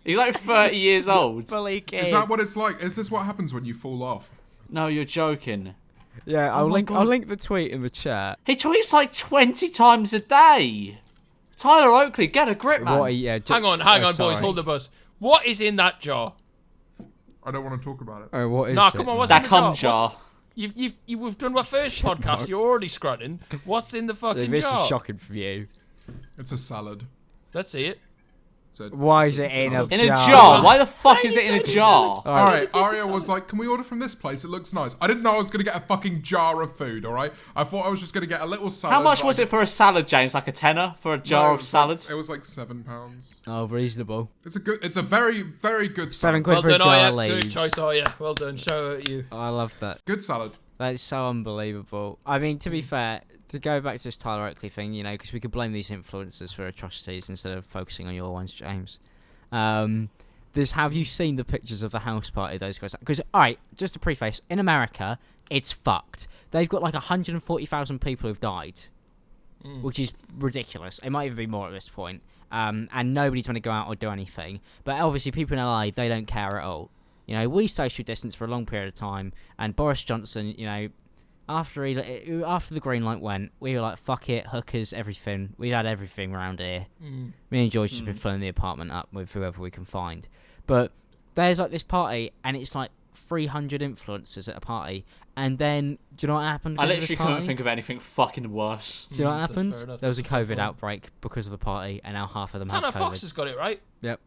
He's like 30 years old. Fully kid. Is that what it's like? Is this what happens when you fall off? No, you're joking. Yeah, Oh my I'll God. link the tweet in the chat. He tweets like 20 times a day. Tyler Oakley, get a grip, man. Hang on, boys, sorry. hold the bus. What is in that jar? I don't want to talk about it. Oh, what is Nah, it? come on, what's That in the cum jar? jar. You've done my first podcast. You're already scrunting. What's in the fucking This jar? is shocking from you. It's a salad. Let's see it. Why is it in a In a jar? jar. Why the fuck is it in a jar? All right, Aria was like, "Can we order from this place? It looks nice." I didn't know I was gonna get a fucking jar of food. All right, I thought I was just gonna get a little salad. How much but was I- it for a salad, James? Like a tenner for a No, jar it of was salad? It was like £7. Oh, reasonable. It's a very, very good salad. £7 for a Well done, jar Aya. of Good leaves. choice, Aya. Well done. Shout out at you. Oh, I love that. Good salad. That's so unbelievable. I mean, to be fair, to go back to this Tyler Oakley thing, because we could blame these influencers for atrocities instead of focusing on your ones, James. Have you seen the pictures of the house party those guys? Because, alright, just to preface, in America, it's fucked. They've got like 140,000 people who've died, which is ridiculous. It might even be more at this point. And nobody's going to go out or do anything. But obviously, people in LA, they don't care at all. We social distance for a long period of time, and Boris Johnson, after the green light went, we were like, fuck it, hookers, everything. We've had everything around here. Me and George just been filling the apartment up with whoever we can find. But there's like this party, and it's like 300 influencers at a party, and then do you know what happened? I because of this literally couldn't party? think of anything fucking worse. Do you know what That's happened? fair enough, There was a that's a fair COVID point. outbreak because of the party, and now half of them Tanner have COVID. Fox has got it right. Yep.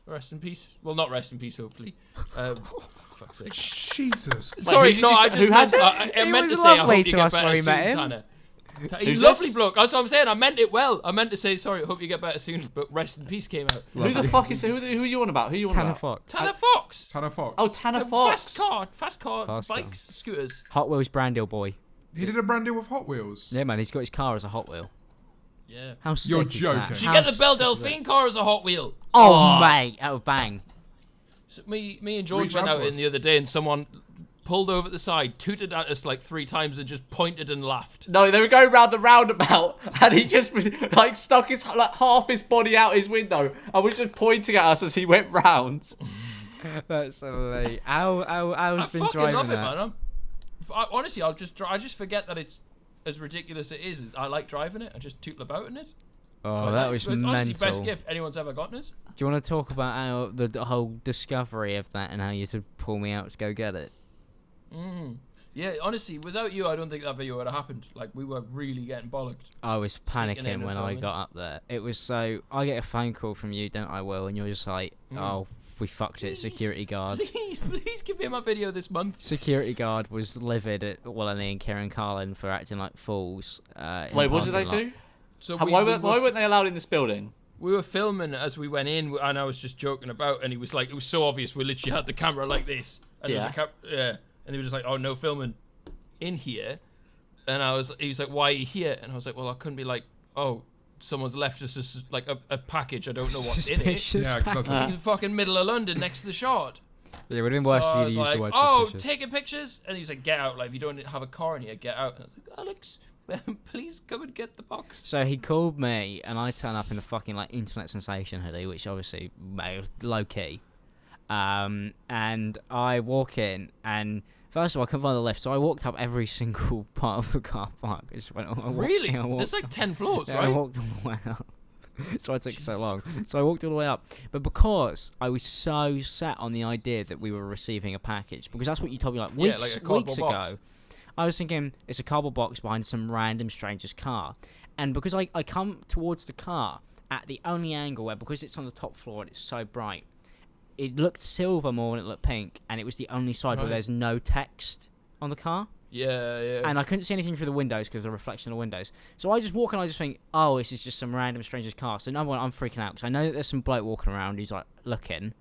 Rest in peace. Well, not rest in peace, hopefully. Fuck's sake. Jesus. Sorry, who no, did you I say- just who meant, has it? I He meant was to say I lovely hope you to get us when better we soon, met him. Tanner. Who's He's lovely this? bloke. That's what I'm saying. I meant it well. I meant to say sorry. Hope you get better soon. But rest in peace came out. Who the fuck is who are you on about? Who are you on Tanner about? Fox. Tanner Fox. Tanner Fox. Oh, Tanner Fox. Fast car, Fast bikes, scooters. Hot Wheels brand deal boy. He did a brand deal with Hot Wheels. Yeah, man, he's got his car as a Hot Wheel. Yeah. How sick You're is joking. that? Did you How get the Belle sick is that? Delphine car as a Hot Wheel? Oh, mate, that would bang. So me and George Reach went out out to in us. the other day, and someone pulled over at the side, tooted at us like 3 times, and just pointed and laughed. No, they were going round the roundabout, and he just like stuck his like half his body out his window, and was just pointing at us as he went round. That's so late. How's I been fucking driving love it, that? man. Honestly, I just forget that it's as ridiculous as it is. I like driving it. I just tootle about in it. Oh, that was mental. Honestly, best gift anyone's ever gotten us. Do you want to talk about how the whole discovery of that and how you had to pull me out to go get it? Yeah, honestly, without you, I don't think that video would have happened. Like, we were really getting bollocked. I was Sneaking in panicking and when I filming. got up there. It was so... I get a phone call from you, don't I, Will? And you're just like, oh, we fucked it, Please. security guard. Please give me my video this month. Security guard was livid at Willany and Kieran Carlin for acting like fools. In Wait, the what did they parking lot. do? So Why weren't they allowed in this building? we were filming as we went in, and I was just joking about, and he was like, it was so obvious. We literally had the camera like this, and there was a and he was just like, oh, no filming in here, and he was like, why are you here? And I was like, well, I couldn't be like, oh, someone's left us this, like a package. I don't know what's in it. Suspicious Yeah, 'cause that's In the fucking middle of London, next to the shard. Yeah, it would have been worse So for I you was to use like, the word oh, suspicious. taking pictures? And he's like, get out. Like, if you don't have a car in here, get out. And I was like, Alex, please come and get the box. So he called me, and I turn up in a fucking like internet sensation hoodie, which obviously low key. And I walk in, and First of all, I couldn't find the lift, so I walked up every single part of the car park. I just went, Really? I There's like 10 floors, yeah, I right? walked all the way up. So it took so long. So I walked all the way up. But because I was so set on the idea that we were receiving a package, because that's what you told me like Yeah, weeks, like a cardboard weeks box. ago, I was thinking it's a cardboard box behind some random stranger's car. And because I come towards the car at the only angle where, because it's on the top floor and it's so bright, it looked silver more than it looked pink, and it was the only side where Right. there's no text on the car. Yeah. And I couldn't see anything through the windows because of the reflection of the windows. So I just walk and I just think, oh, this is just some random stranger's car. So number one, I'm freaking out because I know that there's some bloke walking around who's like looking.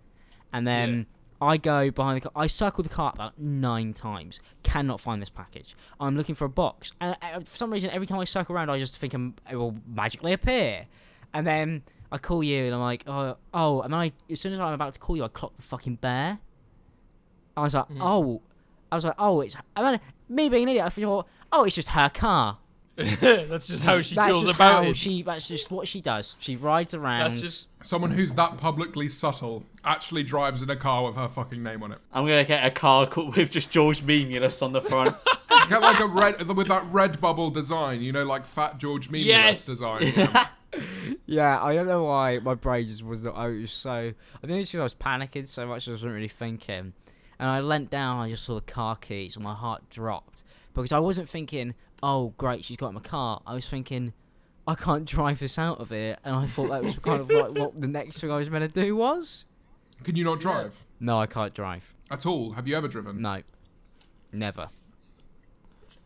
And then I go behind the car. I circle the car about 9 times. Cannot find this package. I'm looking for a box. And for some reason, every time I circle around, I just think it will magically appear. And then I call you and I'm like, oh. And then as soon as I'm about to call you, I clock the fucking bear. I was like, it's... me being an idiot, I thought, it's just her car. That's just how she That's feels just about how it. That's just what she does. She rides around. That's just... Someone who's that publicly subtle actually drives in a car with her fucking name on it. I'm gonna get a car with just George Meaningless on the front. Get like a red with that red bubble design, like Fat George Meaningless design. Yeah, I don't know why my brain just was not. I was so. I think it's because I was panicking so much I wasn't really thinking. And I leant down, I just saw the car keys, and my heart dropped because I wasn't thinking, "Oh, great, she's got in my car." I was thinking, "I can't drive this out of here," and I thought that was kind of like what the next thing I was meant to do was. Can you not drive No, I can't drive. at all? Have you ever driven? No, never.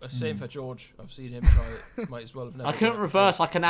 Same for George. I've seen him try it. Might as well have never. I couldn't done it. reverse. I can.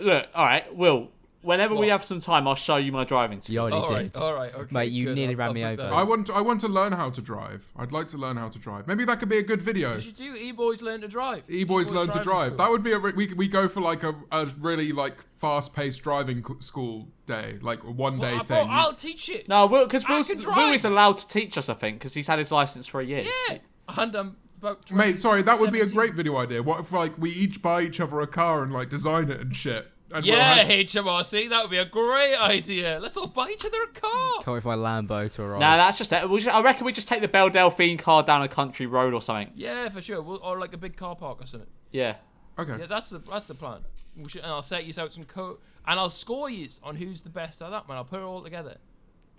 Look. All right, Will. Whenever we have some time, I'll show you my driving You skills. already did. All right. Okay, Mate, you good. nearly I'll ran me put over. that I want to learn how to drive. I'd like to learn how to drive. Maybe that could be a good video. You should do Eboys Learn to Drive. E-boys learn to driving drive. school. That would be we go for like a really like fast-paced driving school day, like a one-day Well, thing. I'll teach it. No, because I Will can is drive. allowed to teach us, I think, because he's had his license for a year. Yeah. And I'm about Mate, sorry, that would be a 17. great video idea. What if like we each buy each other a car and like design it and shit? And Will Yeah, has- HMRC, that would be a great idea. Let's all buy each other a car. Can't wait for my Lambo to arrive. Nah, that's just it. I reckon we just take the Belle Delphine car down a country road or something. Yeah, for sure. Or like a big car park or something. Yeah. Okay. Yeah, that's the plan. And I'll set you out some code, and I'll score you on who's the best at that, man. I'll put it all together.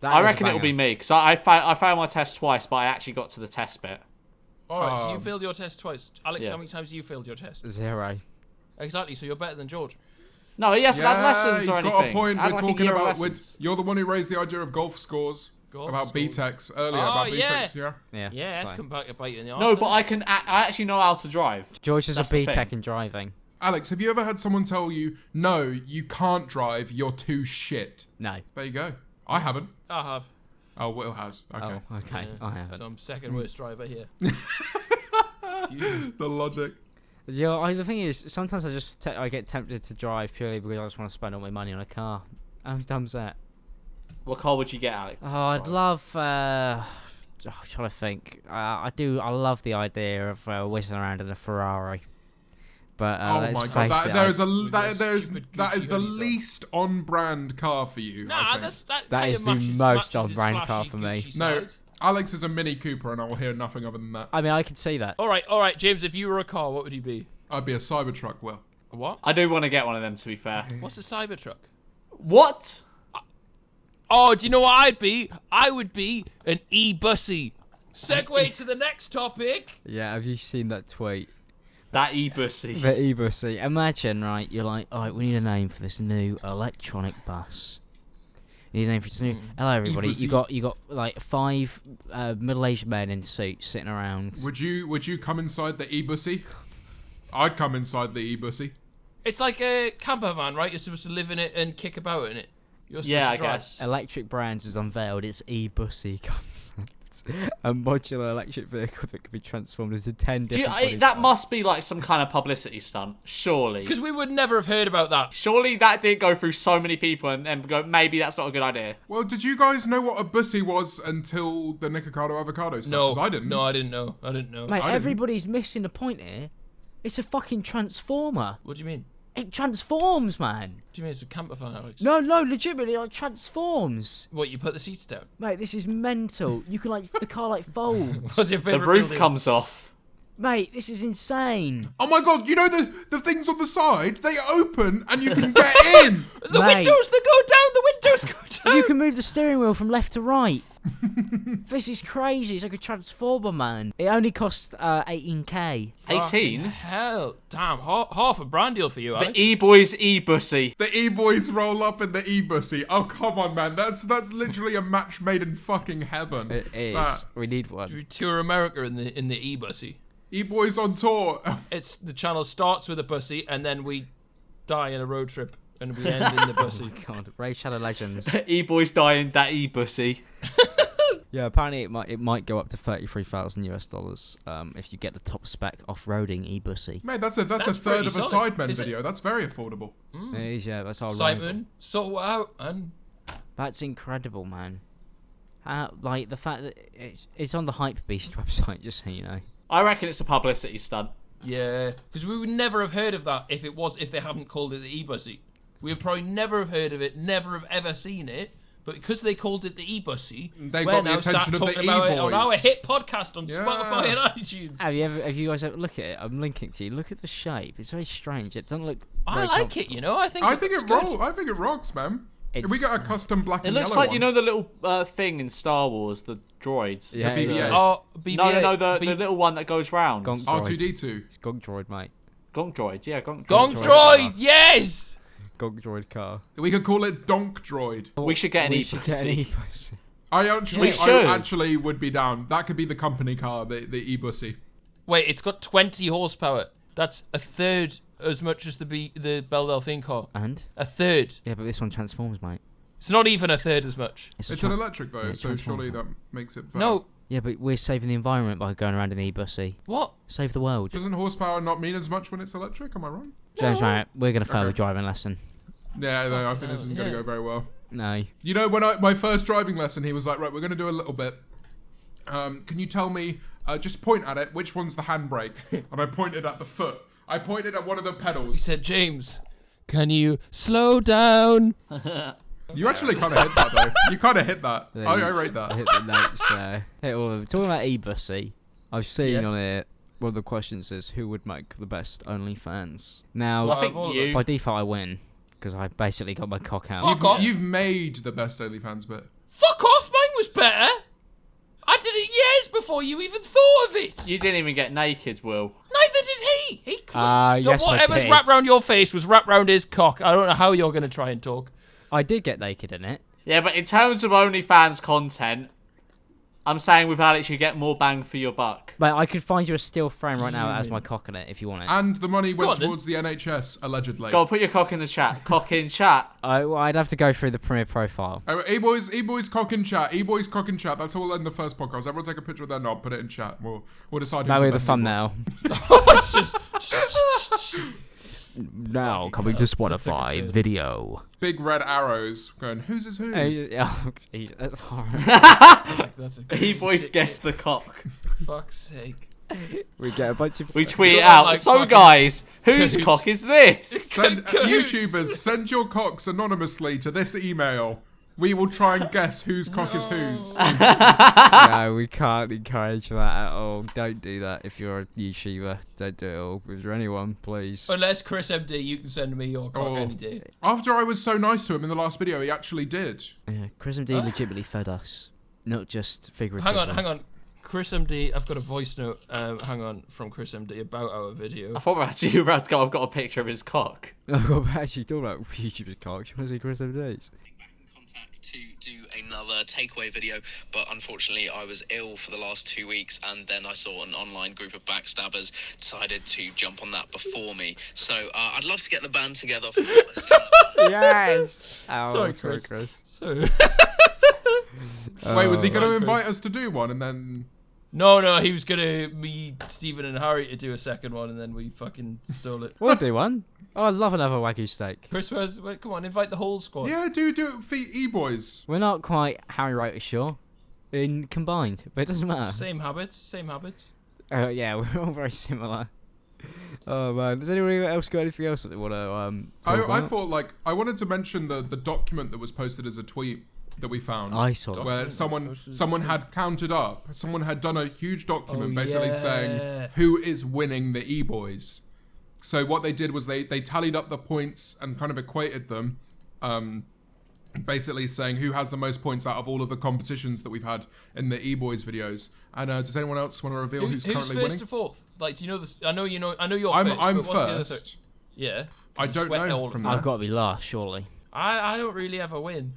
That I is a reckon it'll be banger. me, because I failed my test twice, but I actually got to the test bit. All right, so you failed your test twice. Alex, Yeah. how many times have you failed your test? 0. Exactly, so you're better than George. No, he hasn't had lessons he's or anything. got a point. I had We're like a talking year of about. lessons. You're the one who raised the idea of golf scores. Golf about scores. BTECs earlier. Oh, about BTECs, yeah. Yeah, that's so. come back to bite you in the arse. No, but I actually know how to drive. George is a That's the BTEC thing. in driving. Alex, have you ever had someone tell you, no, you can't drive, you're too shit? No. There you go. I haven't. I have. Oh, Will has. Okay. Oh, okay. Yeah. I haven't. So I'm second worst driver here. The logic. Yeah, the thing is, sometimes I get tempted to drive purely because I just want to spend all my money on a car. How dumb's that? What car would you get, Alex? Oh, I'd love. I'm trying to think. I love the idea of whizzing around in a Ferrari. But Oh let's my face god, it, that is the Gucci least on-brand car for you. Nah, I think. that That kinda is the matches most his on-brand car flashy for me. Gucci No, side. Alex is a Mini Cooper, and I will hear nothing other than that. I mean, I could see that. All right, James. If you were a car, what would you be? I'd be a Cybertruck. Will. A what? I do want to get one of them, to be fair. What's a Cybertruck? What? Oh, do you know what I'd be? I would be an e-bussy. Segue to the next topic. Yeah, have you seen that tweet? That e-bussy. The e-bussy. Imagine, right, you're like, alright, we need a name for this new electronic bus. You need a name for this new... Hello, everybody. E-bussy. You got like 5 middle-aged men in suits sitting around. Would you come inside the e-bussy? I'd come inside the e-bussy. It's like a camper van, right? You're supposed to live in it and kick about in it. You're supposed Yeah, to I drive. guess. Electric Brands has unveiled its e-bussy concept. A modular electric vehicle that could be transformed into 10 Do you, different body that parts. must be like some kind of publicity stunt, surely. Because we would never have heard about that. Surely that did go through so many people and go, maybe that's not a good idea. Well, did you guys know what a bussy was until the Nikocado avocado stuff? No, 'Cause I didn't. No, I didn't know. I didn't know. Mate, I didn't. everybody's missing the point here. It's a fucking transformer. What do you mean? It transforms, man. Do you mean it's a camper van, Alex? No, legitimately, like transforms. What, you put the seats down? Mate, this is mental. You can the car folds. What's your The favourite roof building? comes off. Mate, this is insane. Oh my god, you know the things on the side? They open and you can get in! The Mate. windows that go down! The windows go down! You can move the steering wheel from left to right. This is crazy. It's like a transformer, man. It only costs 18k. 18? Hell, damn, half a brand deal for you, The Alex. E-Boys E-Bussy. The E-Boys roll up in the E-Bussy. Oh, come on, man. That's literally a match made in fucking heaven. It is. That. We need one. We tour America in the E-Bussy. E-Boys on tour. It's the channel starts with a bussy and then we die in a road trip and we end in the bussy. God, Raid Shadow Legends. E-Boys dying that E-Bussy. Yeah, apparently it might go up to $33,000 if you get the top spec off-roading e-bussy. Mate, that's a That's third pretty of a solid. Sidemen Is it? video. That's very affordable. It is, yeah, that's our rival. Simon, sort out and That's incredible, man. The fact that it's on the Hypebeast website, just so you know. I reckon it's a publicity stunt. yeah, because we would never have heard of that if they hadn't called it the E-Bussy. We would probably never have heard of it, never have ever seen it. But because they called it the E-Bussy, They we're got the now attention of the talking about it on our E-Boys. hit podcast on Yeah. Spotify and iTunes. Have you guys ever look at it? I'm linking to you. Look at the shape. It's very strange. It doesn't look. I very like comfortable. it, you know. I think I think it's it good. rolls. I think it rocks, man. If It's- we got a custom black It and looks yellow like, one. you know, the little thing in Star Wars, the droids. Yeah, BB-8. yeah. Oh, BB-8. No, the little one that goes round. Gonk droid. R2D2. It's Gonk droid, mate. Gonk droid, yeah, Gonk droid. Gong Droid. Droid, yes! Gonk droid car. We could call it Donk Droid. We should get an We should get an E-Bussy. e-bussy. We should. I actually would be down. That could be the company car, the E-Bussy. Wait, it's got 20 horsepower. That's a third as much as the Belle Delphine car. And? A third. Yeah, but this one transforms, mate. It's not even a third as much. a It's an tran- electric though, Yeah, so transformer. surely that makes it better. No, Yeah, but we're saving the environment by going around in e-bussy. what? Save the world. Doesn't horsepower not mean as much when it's electric? Am I wrong? James Marriott, we're going to fail Okay. the driving lesson. Yeah, no, I think this isn't going to Yeah. go very well. No. You know, when my first driving lesson, he was like, right, we're going to do a little bit. Can you tell me, just point at it, which one's the handbrake? And I pointed at the foot. I pointed at one of the He pedals. said, James, can you slow down? You actually kind of hit that, though. You kind of hit that. There I you- rate that. Hit the notes there. Hit all of them. Talking about e-bussy, I've seen Yeah. on it, one of the questions is, who would make the best OnlyFans? Now, Well, I think all of you. us. by default I win, because I basically got my cock out. Fuck off. You've made the best OnlyFans bit. Fuck off, mine was better. I did it years before you even thought of it. You didn't even get naked, Will. Neither did he. Yes, I whatever's did. wrapped round your face was wrapped round his cock. I don't know how you're going to try and talk. I did get naked in it. Yeah, but in terms of OnlyFans content, I'm saying with Alex, you get more bang for your buck. But I could find you a still frame right now that has Fuming. my cock in it if you want it. And the money Go went on, then. towards the NHS, allegedly. Go on, put your cock in the chat. Cock in chat. I'd have to go through the Premiere profile. E-boys cock in chat. E-boys cock in chat. That's how we'll end the first podcast. Everyone take a picture of their knob, put it in chat. We'll decide who's Now we're the best people. thumbnail. It's just... Now coming to Spotify turn. video. Big red arrows going, whose is whose? Gee, that's horrible. That's a E-Boys gets the cock. fuck's sake. We get a bunch of. We Do tweet it it out. like So, fucking guys, whose cahoots. cock is this? Send, Cahoots. YouTubers, send your cocks anonymously to this email. We will try and guess whose cock is whose. No, we can't encourage that at all. Don't do that if you're a YouTuber. Don't do it all. If you're anyone, please. Unless Chris MD, you can send me your cock Oh. any day. After I was so nice to him in the last video, he actually did. Yeah, Chris and D legitimately fed us, not just figuratively. Hang on. Chris MD, I've got a voice note. Hang on, from Chris MD about our video. I thought you were about to go, I've got a picture of his cock. Oh, but actually, talking about YouTuber's cock, you want to see Chris and D's? back in contact to do another takeaway video, but unfortunately I was ill for the last 2 weeks, and then I saw an online group of backstabbers decided to jump on that before me. So I'd love to get the band together. Yes. Oh, Sorry, Chris. So Wait, was he going to Sorry, invite us to do one and then... no, he was gonna me, Stephen, and Harry to do a second one, and then we fucking stole it. We'll do one. Oh, I'd love another Wagyu steak. Chris, wait, come on, invite the whole squad. Yeah, do it for E-boys. We're not quite Harry Wrote sure in combined, but it doesn't matter. Same habits. Yeah, we're all very similar. Oh man, does anyone else got anything else that they want to I thought like I wanted to mention the document that was posted as a tweet that we found. I saw that. Where someone had counted up. Someone had done a huge document basically yeah. saying who is winning the E-Boys. So what they did was they tallied up the points and kind of equated them, basically saying who has the most points out of all of the competitions that we've had in the E-Boys videos. And does anyone else want to reveal who's currently winning? Who's first to fourth? Like, do you know this? I know you're I'm first. but what's the other first. Yeah. I don't Sweat know all from the there. I've got to be last, surely. I don't really ever win.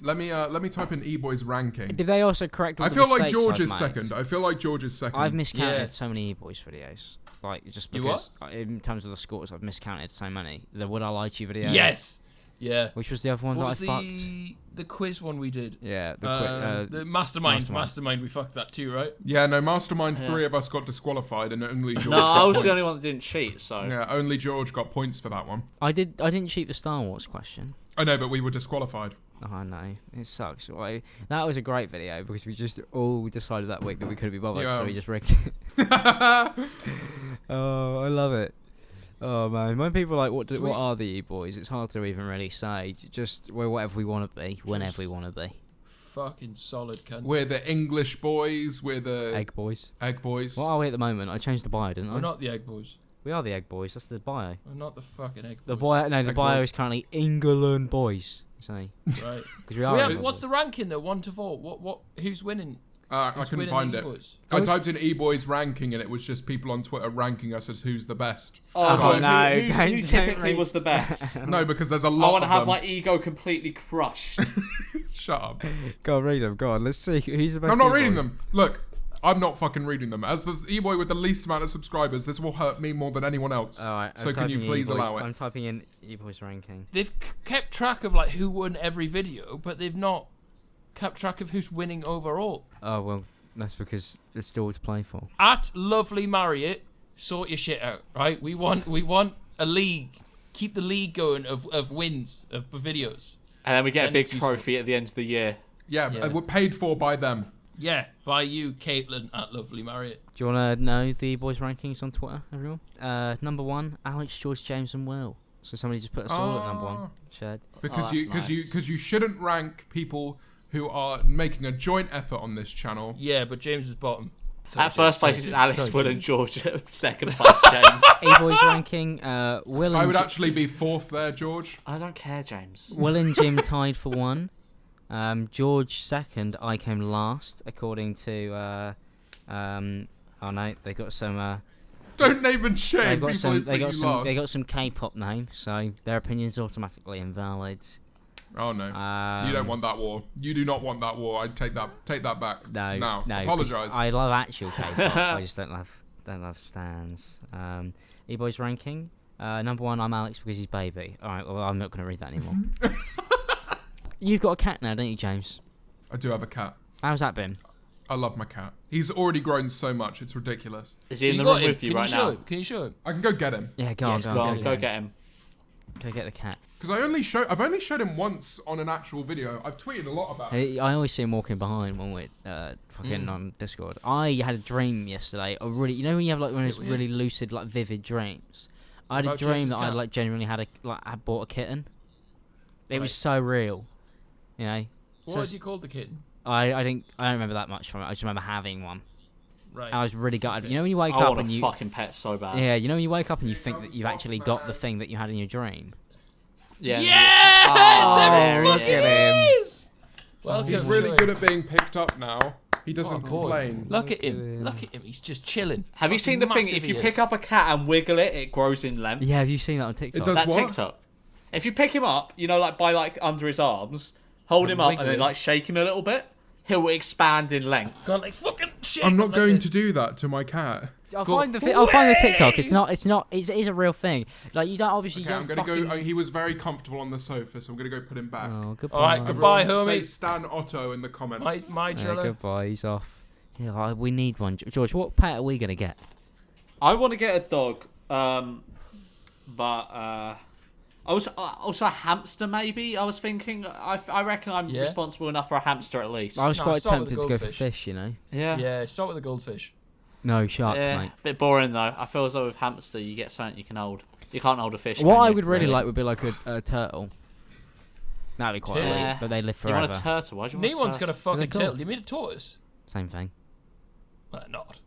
Let me type in E-Boys ranking. Did they also correct all I the feel like mistakes George I've is made? second. I feel like George is second. I've miscounted Yeah. so many E-Boys videos. Like, just You because, in terms of the scores, I've miscounted so many. The Would I Lie to You video. Yes. Yeah. Which was the other one What that was I fucked? the quiz one we did? Yeah, The Mastermind. We fucked that too, right? Yeah, no, Mastermind, 3 of us got disqualified and only George No, got I was points. the only one that didn't cheat, so. Yeah, only George got points for that one. I didn't cheat the Star Wars question. I know, but we were disqualified. Oh no, it sucks. That was a great video because we just all decided that week that we couldn't be bothered, Yeah. so we just rigged it. Oh, I love it. Oh man, when people are like, what are the E-Boys? It's hard to even really say. Just we're whatever we want to be, whenever we want to be. Fucking solid cunt. We're the English boys. We're the Egg Boys. Egg boys. What are we at the moment? I changed the bio, didn't I? We're not the Egg Boys. We are the Egg Boys. That's the bio. We're not the fucking Egg Boys. The bio Egg bio Boys. is currently England Boys. So Right. because we are. England What's boys. the ranking though? 1 to 4. What? Who's winning? I Who's couldn't winning find the it. E-Boys? I typed in E-Boys ranking and it was just people on Twitter ranking us as who's the best. Oh, Oh, who- no, who, don't- who don't typically read- was the best? No, because there's a I lot want of to have them. my ego completely crushed. Shut up. Go on, read them. Go on. Let's see who's the best. I'm not E-Boy. reading them. Look, I'm not fucking reading them. As the E-Boy with the least amount of subscribers, this will hurt me more than anyone else. All right. So I'm can you typing in please E-Boys. allow it? I'm typing in E-Boys ranking. They've kept track of like who won every video, but they've not kept track of who's winning overall. Oh well, that's because there's still to play for. At Lovely Marriott, sort your shit out, right? We want a league. Keep the league going of wins of videos. And then we get a Then big it's useful. trophy at the end of the year. Yeah, Yeah. we're paid for by them. Yeah, by you, Caitlin, at Lovely Marriott. Do you want to know the boys' rankings on Twitter, everyone? Number 1, Alex, George, James, and Will. So somebody just put us all at number 1. Shared. Because that's nice. you shouldn't rank people who are making a joint effort on this channel. Yeah, but James is bottom. So At first place, it's James. Alex, sorry, Will, sorry. and George. Second place, James. E-Boys ranking, Will I and would actually be 4th there, George. I don't care, James. Will and Jim tied for 1. George second. I came last, according to. Oh no, they got some. Don't name and shame They people got who some. put They you got some. last. They got some K-pop name, so their opinion's automatically invalid. Oh no, you don't want that war. You do not want that war. I take that back. No, now. no. Apologise. I love actual K-pop. I just don't love stands. E-Boys ranking. Number 1, I'm Alex because he's baby. All right, well I'm not going to read that anymore. You've got a cat now, don't you, James? I do have a cat. How's that been? I love my cat. He's already grown so much. It's ridiculous. Is he in You the got room him. with you Can right show now? him? Can you show him? I can go get him Yeah, go on, Go on, go him. get him. Go get the cat. because I've only showed him once on an actual video. I've tweeted a lot about it. I always see him walking behind when we're fucking on Discord. I had a dream yesterday. A really, you know when you have like one of those weird. really lucid, like vivid dreams. I had a About dream James's that I cat? like genuinely had I bought a kitten. It was Right. so real, you know. What So was you called the kitten? I don't remember that much from it. I just remember having one. Right. I was really gutted. You know when you wake I up want and a you fucking pet so bad. yeah, you know when you wake up and you think that you've actually got the thing that you had in your dream. Yeah. Yes! Oh, There it look fucking at him. is! Welcome He's to really it. good at being picked up now. He doesn't Oh, boy. complain. Look at him. Look at him. He's just chilling. Have you seen the thing? Massive If you he pick is. up a cat and wiggle it, it grows in length. Yeah, have you seen that on TikTok? It does That what? TikTok. If you pick him up, you know, like by like under his arms, hold And him up wiggle and then him. like shake him a little bit, he'll expand in length. Gone like fucking shit. I'm not like going this. to do that to my cat. I'll Go find the I'll find the TikTok. away! It is a real thing. Like you don't obviously. Okay, you I'm don't gonna fucking... go. He was very comfortable on the sofa, so I'm gonna go put him back. Oh, goodbye. All right, goodbye, Everyone say homie. Stan Otto in the comments. My Yeah, driller. goodbye. He's off. Yeah, we need one. George, what pet are we gonna get? I want to get a dog, but also a hamster maybe. I was thinking. I reckon I'm Yeah. responsible enough for a hamster at least. I was No, quite start with tempted the to go for goldfish. fish. You know. Yeah. Yeah, start with the goldfish. No, shark, Yeah, mate. bit boring though. I feel as though with hamster, you get something you can hold. You can't hold a fish. What can I you? would really like would be like a turtle. That'd be quite Yeah. weird, but they live You forever. want a turtle? Why do you want No one's a got a turtle? fucking cool. turtle. You mean a tortoise? Same thing. Well, not.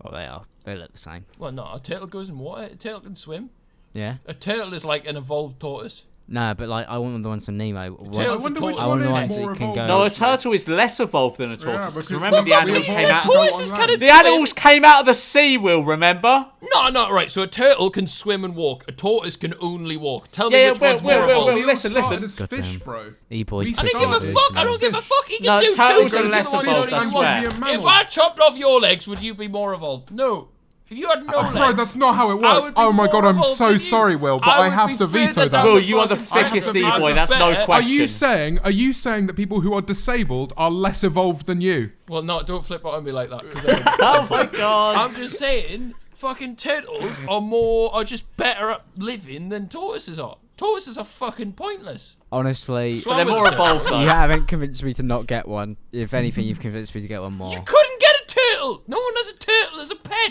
Well, they are. They look the same. Well, no. A turtle goes in water. A turtle can swim. Yeah. A turtle is like an evolved tortoise. No, but like I want the ones from Nemo. Turtles I are wonder which tortoises. I one want the is ones more that can evolved. go- No, a turtle is less evolved than a tortoise. because remember the we animals evolved came out. to go on Tortoises land. cannot The animals came out of the sea. Will remember? No, right. So a turtle can swim and walk. A tortoise can only walk. Tell me Yeah, which one's more Will, evolved. Will, listen. As Goddamn. fish, bro. E-boys. We I don't give a started fuck. I as don't give a fish. fuck. He can No, do turtles two are things less at once. evolved, You I want- swear. If I chopped off your legs, would you be more evolved? No. If you had no legs, Bro, that's not how it I works. would be Oh my god, more I'm evolved so than you. sorry, Will, but I would have be to veto further that. down Will, the you are the fucking thickest spectrum. E-boy, I'm that's no better. question. Are you saying that people who are disabled are less evolved than you? Well, no, don't flip out on me like that. 'Cause Oh my god. I'm just saying, fucking turtles are just better at living than tortoises are. Tortoises are fucking pointless. Honestly, Swallow They're with more a turtle. evolved though. you haven't convinced me to not get one. If anything, you've convinced me to get one more. You couldn't get a turtle. No one has a turtle as a pet.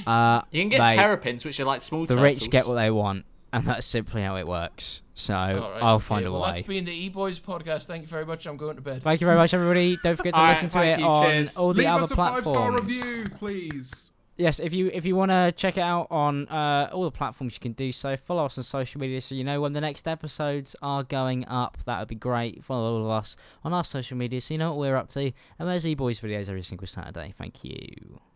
You can get mate, terrapins, which are like small The turtles. rich get what they want, and that's simply how it works. So All right, I'll okay, find a well, way. That's been the Eboys podcast. Thank you very much. I'm going to bed. Thank you very much, everybody. Don't forget to All right, listen to thank it you, on cheers. all the Leave other us a platforms. 5-star review, please. Yes, if you want to check it out on all the platforms, you can do so. Follow us on social media so you know when the next episodes are going up. That would be great. Follow all of us on our social media so you know what we're up to. And there's eBoys videos every single Saturday. Thank you.